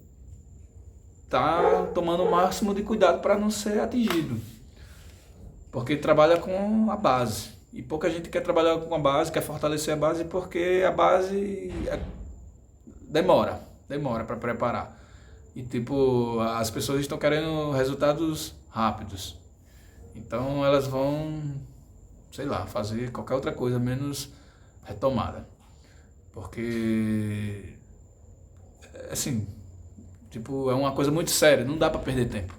estar tomando o máximo de cuidado para não ser atingido, porque trabalha com a base. E pouca gente quer trabalhar com a base, quer fortalecer a base, porque a base demora para preparar. E tipo, as pessoas estão querendo resultados rápidos. Então elas vão, sei lá, fazer qualquer outra coisa menos retomada. Porque, assim, tipo, é uma coisa muito séria, não dá para perder tempo.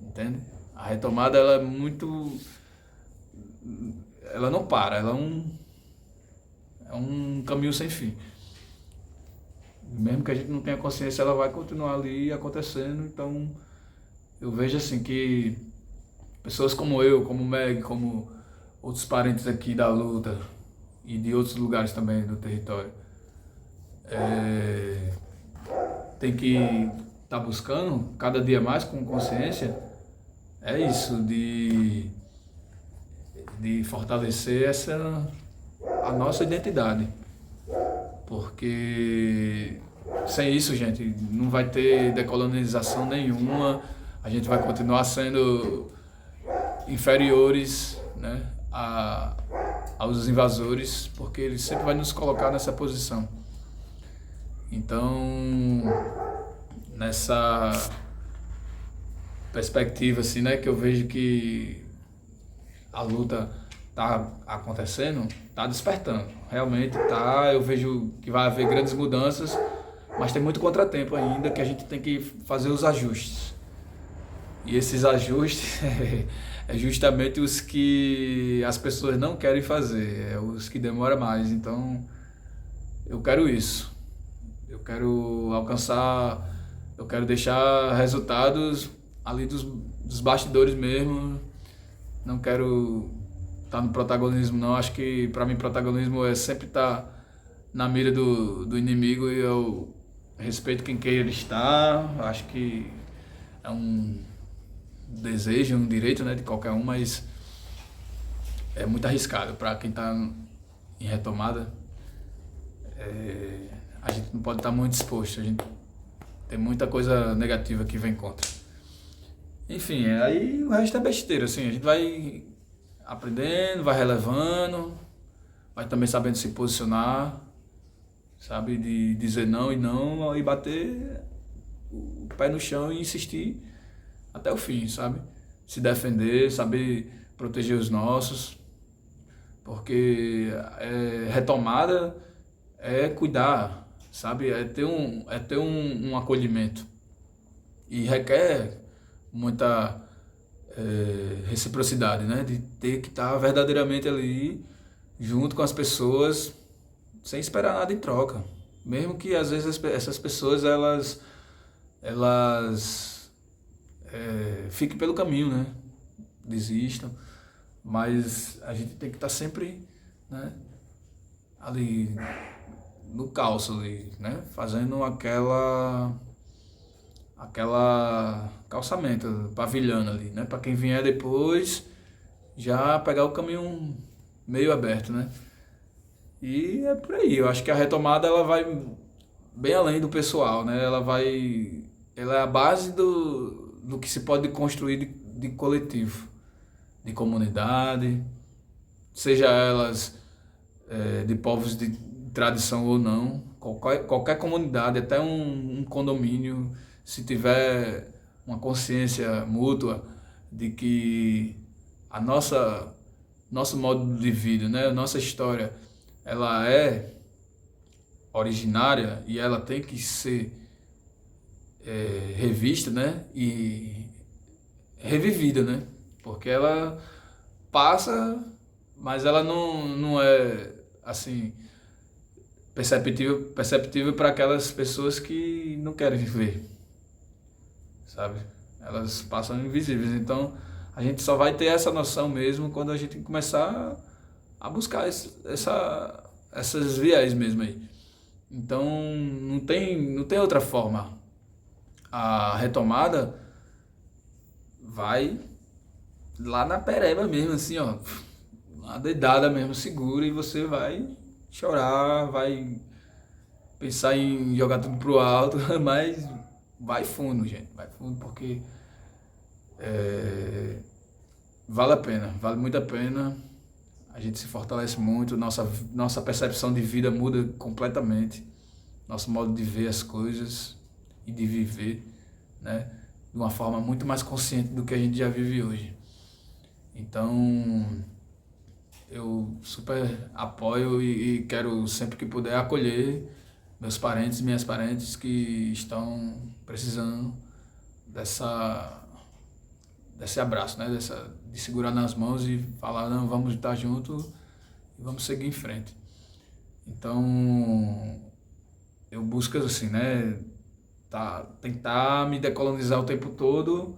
Entende? A retomada, ela é muito... Ela não para, ela é um caminho sem fim. Mesmo que a gente não tenha consciência, ela vai continuar ali acontecendo. Então, eu vejo assim que pessoas como eu, como o Meg, como outros parentes aqui da luta e de outros lugares também do território, tem que estar buscando cada dia mais com consciência, é isso, de fortalecer a nossa identidade. Porque sem isso, gente, não vai ter decolonização nenhuma, a gente vai continuar sendo inferiores, né, aos invasores, porque eles sempre vão nos colocar nessa posição. Então, nessa perspectiva assim, né, que eu vejo que a luta tá acontecendo, tá despertando. Realmente tá, eu vejo que vai haver grandes mudanças, mas tem muito contratempo ainda que a gente tem que fazer os ajustes. E esses ajustes é justamente os que as pessoas não querem fazer, é os que demoram mais. Então, eu quero isso. Eu quero alcançar, eu quero deixar resultados ali dos bastidores mesmo. Não quero estar no protagonismo, não. Acho que para mim protagonismo é sempre estar na mira do inimigo, e eu respeito quem queira estar. Acho que é um desejo, um direito, né, de qualquer um, mas é muito arriscado para quem está em retomada. A gente não pode estar muito disposto, a gente tem muita coisa negativa que vem contra. Enfim, aí o resto é besteira, assim, a gente vai aprendendo, vai relevando, vai também sabendo se posicionar, sabe, de dizer não e bater o pé no chão e insistir até o fim, sabe? Se defender, saber proteger os nossos, porque retomada é cuidar, sabe? É ter um acolhimento, e requer muita reciprocidade, né? De ter que estar verdadeiramente ali junto com as pessoas sem esperar nada em troca, mesmo que às vezes essas pessoas elas fiquem pelo caminho, né? Desistam, mas a gente tem que estar sempre, né, ali no calço ali, né? Fazendo aquela calçamento, pavilhando ali, né? Para quem vier depois já pegar o caminho meio aberto, né? E é por aí. Eu acho que a retomada ela vai bem além do pessoal, né? Ela é a base do que se pode construir de coletivo, de comunidade, seja elas de povos de tradição ou não, qualquer comunidade, até um condomínio, se tiver uma consciência mútua de que a nosso modo de vida, né, a nossa história, ela é originária e ela tem que ser revista, né, e revivida, né, porque ela passa, mas ela não é assim perceptível para aquelas pessoas que não querem viver, sabe? Elas passam invisíveis. Então a gente só vai ter essa noção mesmo quando a gente começar a buscar essas viés mesmo aí. Então não tem outra forma. A retomada vai lá na pereba mesmo, assim, ó, uma dedada mesmo, segura, e você vai chorar, vai pensar em jogar tudo pro alto, mas vai fundo, gente, vai fundo, porque é, vale a pena, vale muito a pena. A gente se fortalece muito, nossa percepção de vida muda completamente, nosso modo de ver as coisas e de viver, né, de uma forma muito mais consciente do que a gente já vive hoje. Então, eu super apoio e quero sempre que puder acolher meus parentes e minhas parentes que estão precisando dessa, desse abraço, né? De segurar nas mãos e falar, não, vamos estar junto e vamos seguir em frente. Então, eu busco assim, né? Tentar me decolonizar o tempo todo,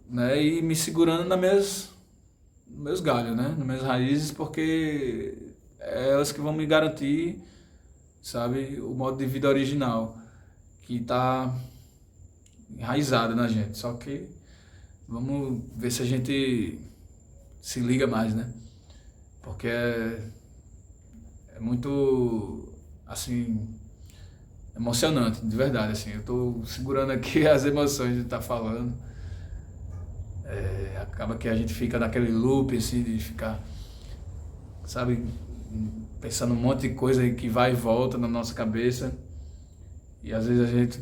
né? E me segurando nos meus galhos, né? Nas minhas raízes, porque é elas que vão me garantir, sabe, o modo de vida original, que está enraizado na gente. Só que vamos ver se a gente se liga mais, né? Porque é muito, assim, emocionante, de verdade, assim. Eu tô segurando aqui as emoções de estar falando. Acaba que a gente fica naquele loop, assim, de ficar, sabe, pensando um monte de coisa que vai e volta na nossa cabeça. E às vezes a gente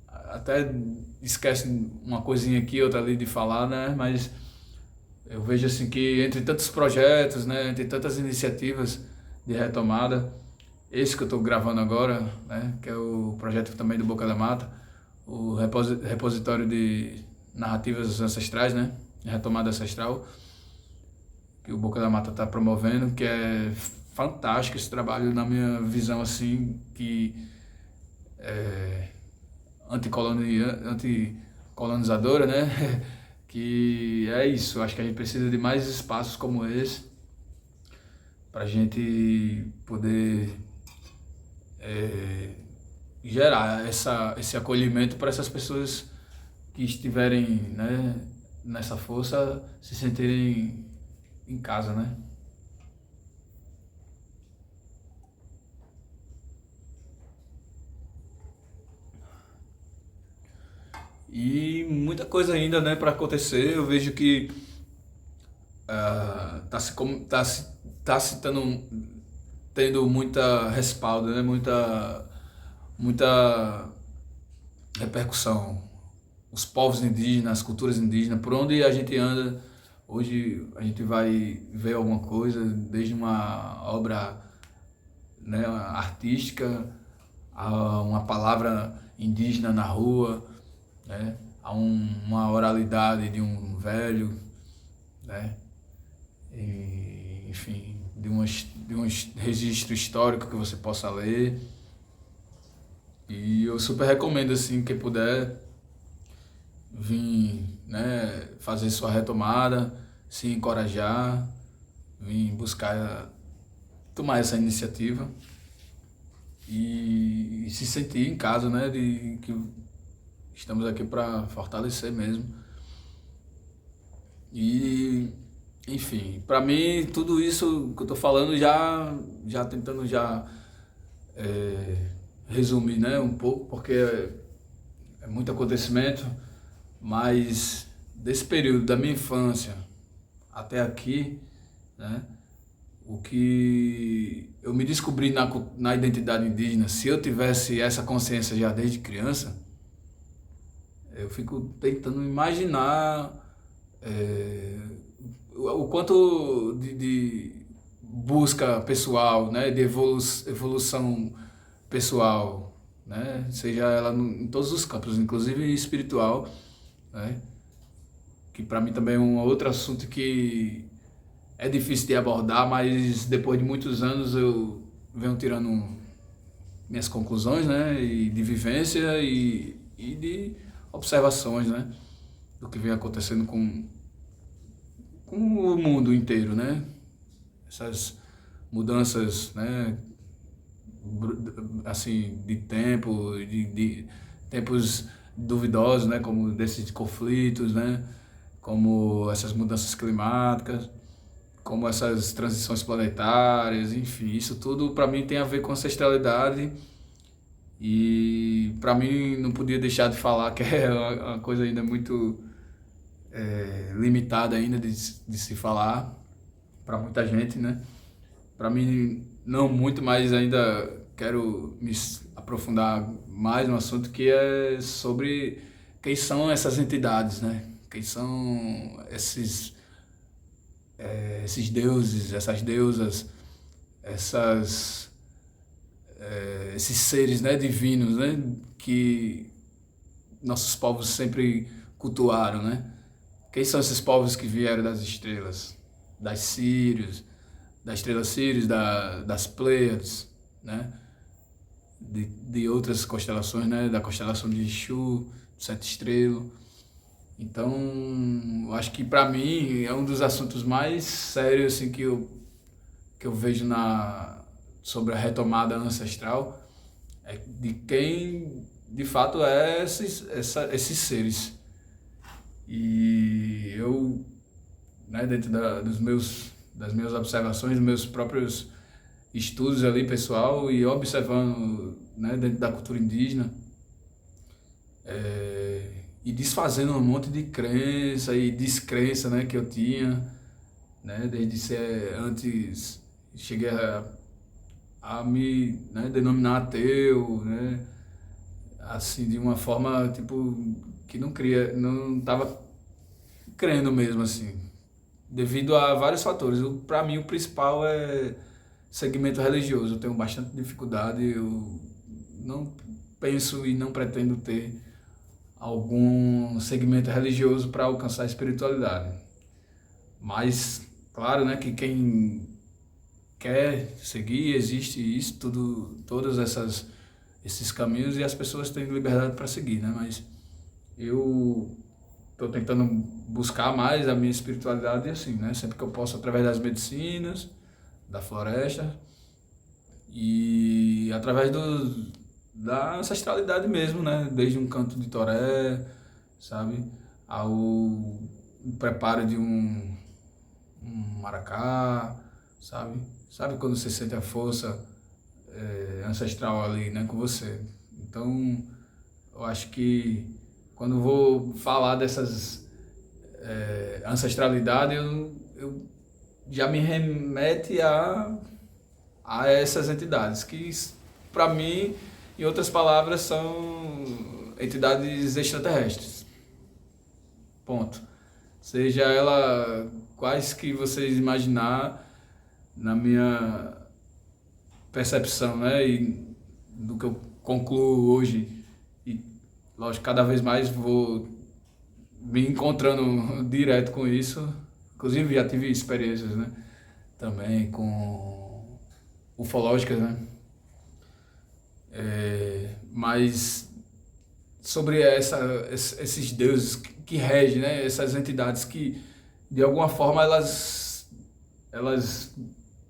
até esquece uma coisinha aqui, outra ali de falar, né? Mas eu vejo assim que entre tantos projetos, né, entre tantas iniciativas de retomada, esse que eu estou gravando agora, né, que é o projeto também do Boca da Mata, o repositório de narrativas ancestrais, né, retomada ancestral, que o Boca da Mata está promovendo, que é fantástico esse trabalho na minha visão assim, que é anticolonizadora, né? Que é isso, acho que a gente precisa de mais espaços como esse para a gente poder gerar esse acolhimento para essas pessoas que estiverem, né, nessa força se sentirem em casa, né? E muita coisa ainda, né, para acontecer. Eu vejo que tá se, tá se tendo muita respaldo, né, muita repercussão. Os povos indígenas, as culturas indígenas, por onde a gente anda, hoje a gente vai ver alguma coisa, desde uma obra, né, artística, a uma palavra indígena na rua, né, uma oralidade de um velho, né, e, enfim, de um registro histórico que você possa ler. E eu super recomendo, assim, quem puder vir, né, fazer sua retomada, se encorajar, vir buscar tomar essa iniciativa e se sentir em casa, né, de que estamos aqui para fortalecer mesmo. E Enfim, para mim tudo isso que eu tô falando já tentando já é, resumir, né, um pouco, porque é muito acontecimento, mas desse período da minha infância até aqui, né, o que eu me descobri na identidade indígena, se eu tivesse essa consciência já desde criança, eu fico tentando imaginar é, o quanto de busca pessoal, né, de evolução pessoal, né, seja ela em todos os campos, inclusive espiritual, né, que para mim também é um outro assunto que é difícil de abordar, mas depois de muitos anos eu venho tirando minhas conclusões, né, e de vivência e de observações, né, do que vem acontecendo com o mundo inteiro, né, essas mudanças, né, assim, de tempo, de tempos duvidosos, né, como desses conflitos, né, como essas mudanças climáticas, como essas transições planetárias, enfim, isso tudo para mim tem a ver com ancestralidade e para mim não podia deixar de falar que é uma coisa ainda muito limitada ainda de se falar para muita gente, né? Para mim não muito, mas ainda quero me aprofundar mais no assunto que é sobre quem são essas entidades, né? Quem são esses deuses, essas deusas, essas esses seres, né, divinos, né, que nossos povos sempre cultuaram, né? Quem são esses povos que vieram das estrelas, das Sírios, da estrela Sírios, das Pleiades, né? De outras constelações, né? Da constelação de Exu, do Sete Estrelo. Então, eu acho que para mim é um dos assuntos mais sérios assim que eu vejo sobre a retomada ancestral, é de quem de fato é esses seres. E eu, né, dentro das minhas observações, dos meus próprios estudos ali pessoal e observando, né, dentro da cultura indígena, e desfazendo um monte de crença e descrença, né, que eu tinha, né, desde ser antes, cheguei a me, né, denominar ateu, né, assim, de uma forma, tipo, que não estava crendo mesmo, assim, devido a vários fatores. Para mim, o principal é segmento religioso. Eu tenho bastante dificuldade, eu não penso e não pretendo ter algum segmento religioso para alcançar a espiritualidade. Mas, claro, né, que quem quer seguir, existe isso, todas esses caminhos e as pessoas têm liberdade para seguir, né? Mas eu estou tentando buscar mais a minha espiritualidade assim, né? Sempre que eu posso, através das medicinas, da floresta e através da ancestralidade mesmo, né? Desde um canto de toré, sabe? Ao preparo de um maracá, sabe? Sabe quando você sente a força ancestral ali, né, com você. Então, eu acho que quando eu vou falar dessas ancestralidade, eu já me remete a essas entidades, que para mim, em outras palavras, são entidades extraterrestres. Ponto. Seja ela quais que vocês imaginar na minha percepção, né? E do que eu concluo hoje. E, lógico, cada vez mais vou me encontrando direto com isso. Inclusive, já tive experiências, né? Também com ufológicas, né? Mas sobre esses deuses que regem, né? Essas entidades que, de alguma forma, elas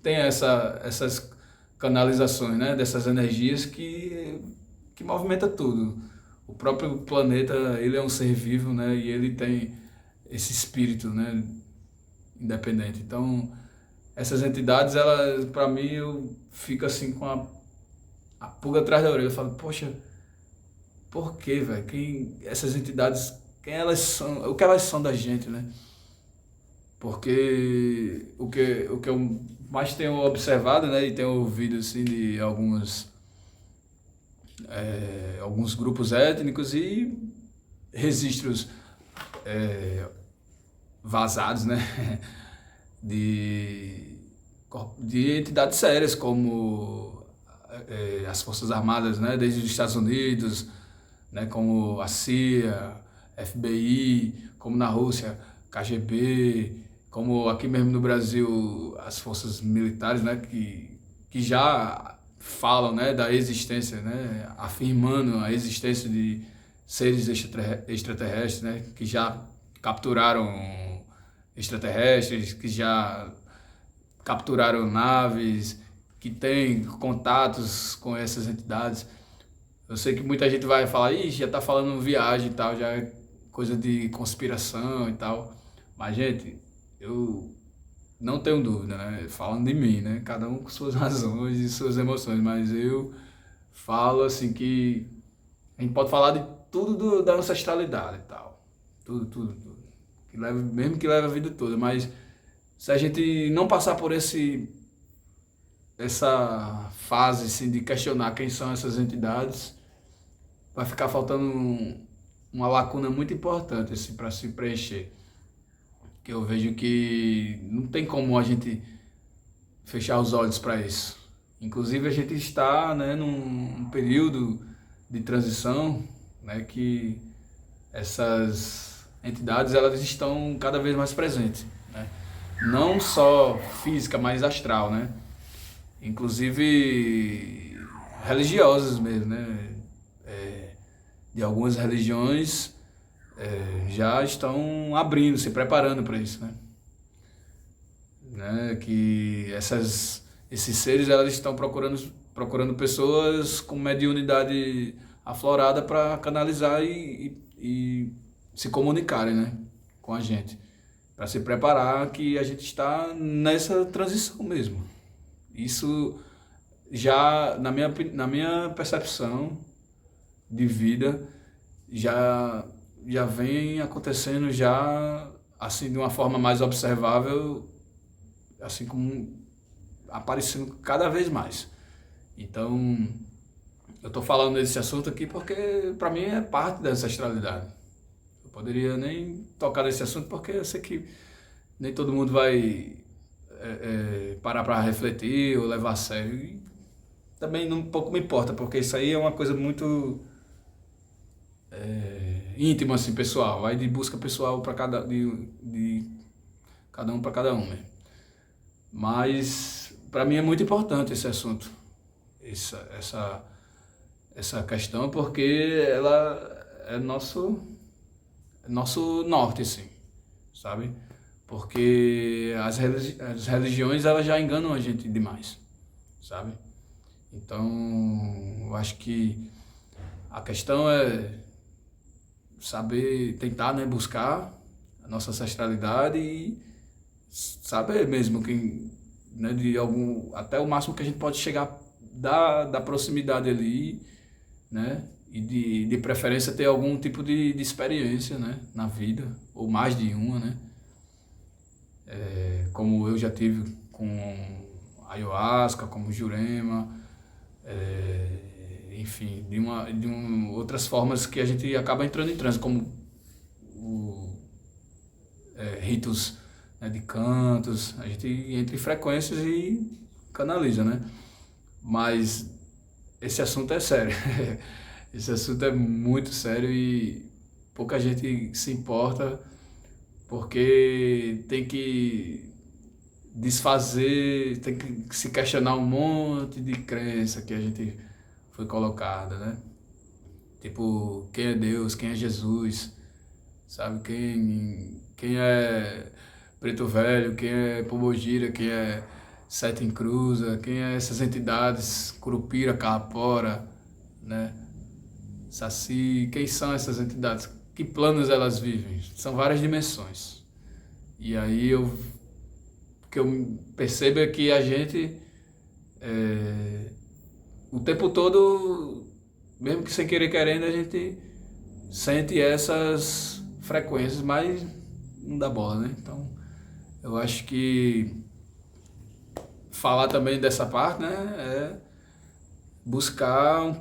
têm essas canalizações, né? Dessas energias que movimenta tudo. O próprio planeta, ele é um ser vivo, né? E ele tem esse espírito, né? independente. Então, essas entidades, elas, para mim, eu fico assim com a pulga atrás da orelha. Eu falo, poxa, por quê, velho? Essas entidades, quem elas são, o que elas são da gente, né? Porque o que eu mais tenho observado, né, e tenho ouvido assim de alguns grupos étnicos e registros vazados, né, de, de entidades sérias como as Forças Armadas, né, desde os Estados Unidos, né, como a CIA, FBI, como na Rússia, KGB, como aqui mesmo no Brasil as forças militares, né, que já falam, né, da existência, né, afirmando a existência de seres extraterrestres, né, que já capturaram extraterrestres, que já capturaram naves, que têm contatos com essas entidades. Eu sei que muita gente vai falar, ih, já tá falando viagem e tal, já é coisa de conspiração e tal. Mas, gente, eu não tenho dúvida, né? Falando de mim, né? Cada um com suas razões e suas emoções, mas eu falo assim que a gente pode falar de tudo da ancestralidade e tal. Tudo, tudo, tudo. Mesmo que leve a vida toda, mas se a gente não passar por essa fase assim, de questionar quem são essas entidades, vai ficar faltando uma lacuna muito importante assim, para se preencher. Que eu vejo que não tem como a gente fechar os olhos para isso. Inclusive a gente está, né, num período de transição, né, que essas entidades elas estão cada vez mais presentes, né? Não só física, mas astral, né? Inclusive religiosas mesmo, né? De algumas religiões já estão abrindo, se preparando para isso, né? Que esses seres elas estão procurando pessoas com mediunidade aflorada para canalizar e se comunicarem, né, com a gente, para se preparar que a gente está nessa transição mesmo. Isso já na minha percepção de vida já vem acontecendo já assim de uma forma mais observável, assim como aparecendo cada vez mais. Então, eu estou falando desse assunto aqui porque para mim é parte da ancestralidade. Eu poderia nem tocar nesse assunto porque eu sei que nem todo mundo vai parar para refletir ou levar a sério. E também não pouco me importa, porque isso aí é uma coisa muito íntima, assim, pessoal. Vai de busca pessoal para de cada um para cada um, né? Mas para mim é muito importante esse assunto, essa questão, porque ela é nosso norte, assim, sabe? Porque as religiões elas já enganam a gente demais, sabe? Então, eu acho que a questão é saber, tentar, né, buscar a nossa ancestralidade e saber mesmo quem, né, de algum, até o máximo que a gente pode chegar da proximidade ali, né, e de preferência ter algum tipo de experiência, né, na vida, ou mais de uma, né, como eu já tive com ayahuasca, como Jurema, enfim, outras formas que a gente acaba entrando em transe, como ritos, né, de cantos, a gente entra em frequências e canaliza, né? Mas esse assunto é sério, esse assunto é muito sério e pouca gente se importa porque tem que desfazer, tem que se questionar um monte de crença que a gente foi colocada, né? Tipo, quem é Deus, quem é Jesus, sabe? Quem é Preto Velho, quem é Pombogira, quem é Sete Encruza, quem é essas entidades, Curupira, Carrapora, né? Saci, quem são essas entidades? Que planos elas vivem? São várias dimensões. E aí eu que eu percebo é que a gente, o tempo todo, mesmo que sem querer querendo, a gente sente essas frequências, mas não dá bola, né? Então, eu acho que falar também dessa parte, né, é buscar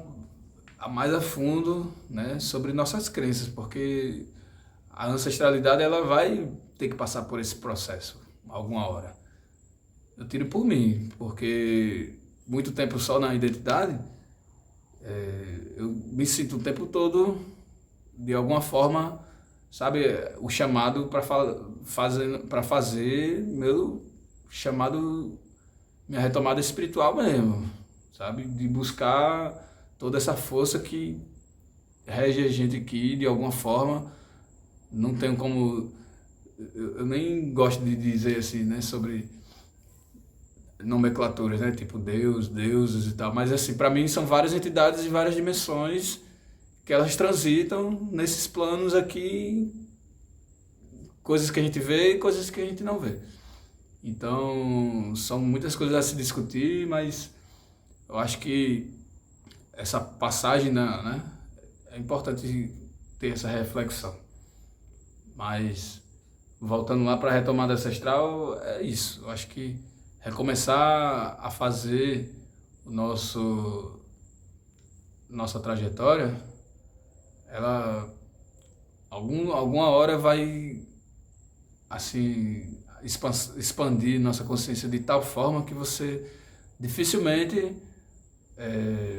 mais a fundo, né, sobre nossas crenças, porque a ancestralidade ela vai ter que passar por esse processo alguma hora. Eu tiro por mim, porque muito tempo só na identidade, eu me sinto o tempo todo, de alguma forma, sabe, o chamado para fazer meu chamado, minha retomada espiritual mesmo, sabe, de buscar toda essa força que rege a gente aqui de alguma forma. Não tenho como, eu nem gosto de dizer assim, né, sobre nomenclaturas, né, tipo Deus, deuses e tal, mas assim, para mim são várias entidades e várias dimensões que elas transitam nesses planos aqui, coisas que a gente vê e coisas que a gente não vê. Então, são muitas coisas a se discutir, mas eu acho que essa passagem, né, é importante ter essa reflexão. Mas, voltando lá para a retomada ancestral, é isso. Eu acho que recomeçar a fazer o nossa trajetória, ela alguma hora vai assim expandir nossa consciência de tal forma que você dificilmente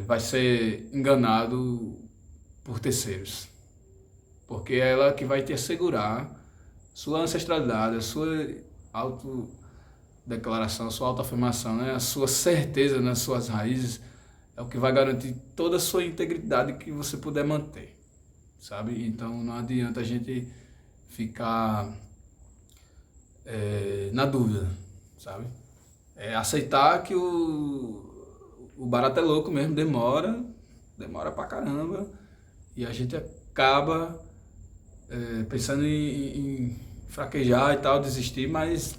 vai ser enganado por terceiros, porque é ela que vai te assegurar sua ancestralidade, a sua autodeclaração, a sua autoafirmação, né? A sua certeza nas suas raízes é o que vai garantir toda a sua integridade que você puder manter, sabe? Então não adianta a gente ficar na dúvida, sabe? É aceitar que o barato é louco mesmo, demora pra caramba, e a gente acaba pensando em fraquejar e tal, desistir, mas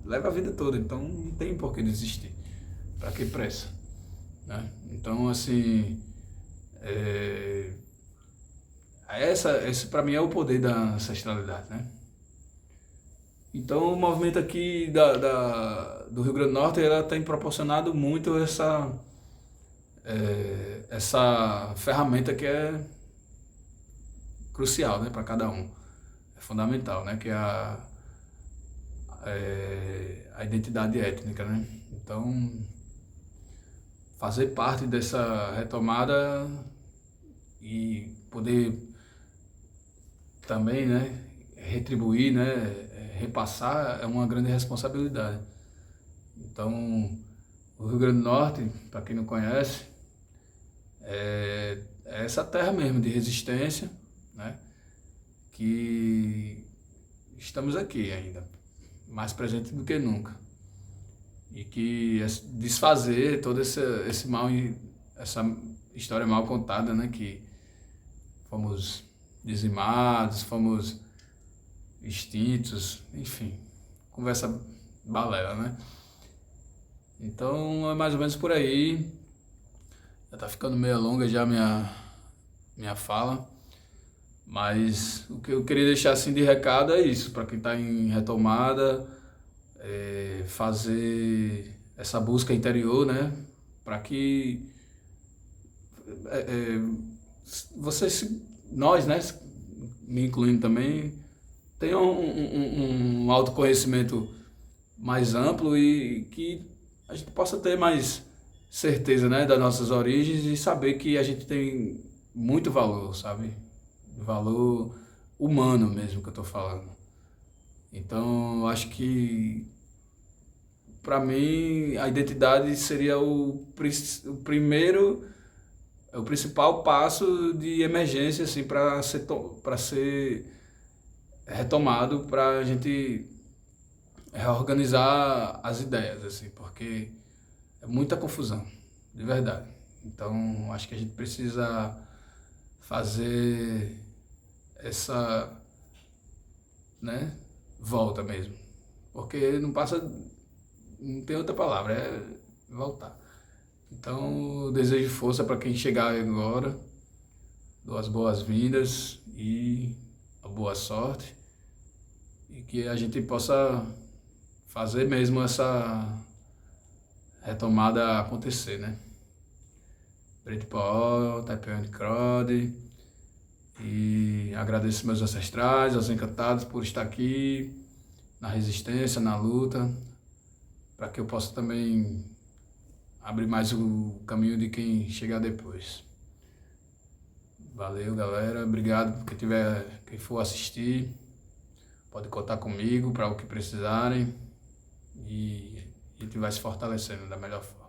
leva a vida toda, então não tem por que desistir. Pra que pressa? Né? Então, assim, esse para mim é o poder da ancestralidade, né? Então, o movimento aqui do Rio Grande do Norte, ela tem proporcionado muito essa ferramenta que é crucial, né, para cada um. É fundamental, né, que é a identidade étnica, né? Então, fazer parte dessa retomada e poder também, né, retribuir, né, repassar é uma grande responsabilidade. Então, o Rio Grande do Norte, para quem não conhece, é essa terra mesmo de resistência, né, que estamos aqui ainda, mais presente do que nunca. E que desfazer todo esse mal, essa história mal contada, né, que fomos dizimados, fomos extintos, enfim, conversa balela, né? Então é mais ou menos por aí. Já tá ficando meio longa já minha fala, mas o que eu queria deixar assim de recado é isso, para quem está em retomada, fazer essa busca interior, né? Para que vocês, nós, né, me incluindo também, tenham um autoconhecimento mais amplo e que a gente possa ter mais certeza, né, das nossas origens e saber que a gente tem muito valor, sabe? Valor humano mesmo que eu estou falando. Então, eu acho que para mim a identidade seria o primeiro, o principal passo de emergência assim para ser retomado, para a gente reorganizar as ideias, assim, porque é muita confusão, de verdade. Então, acho que a gente precisa fazer essa, né, volta mesmo. porque não passa, não tem outra palavra, é voltar. Então, eu desejo força para quem chegar agora, dou as boas-vindas e a boa sorte, e que a gente possa fazer mesmo essa retomada acontecer, né? Preto Poá, Taipei Crode, e agradeço meus ancestrais, aos encantados por estar aqui, na resistência, na luta, para que eu possa também abrir mais o caminho de quem chegar depois. Valeu, galera. Obrigado quem for assistir. Pode contar comigo para o que precisarem. E a gente vai se fortalecendo da melhor forma.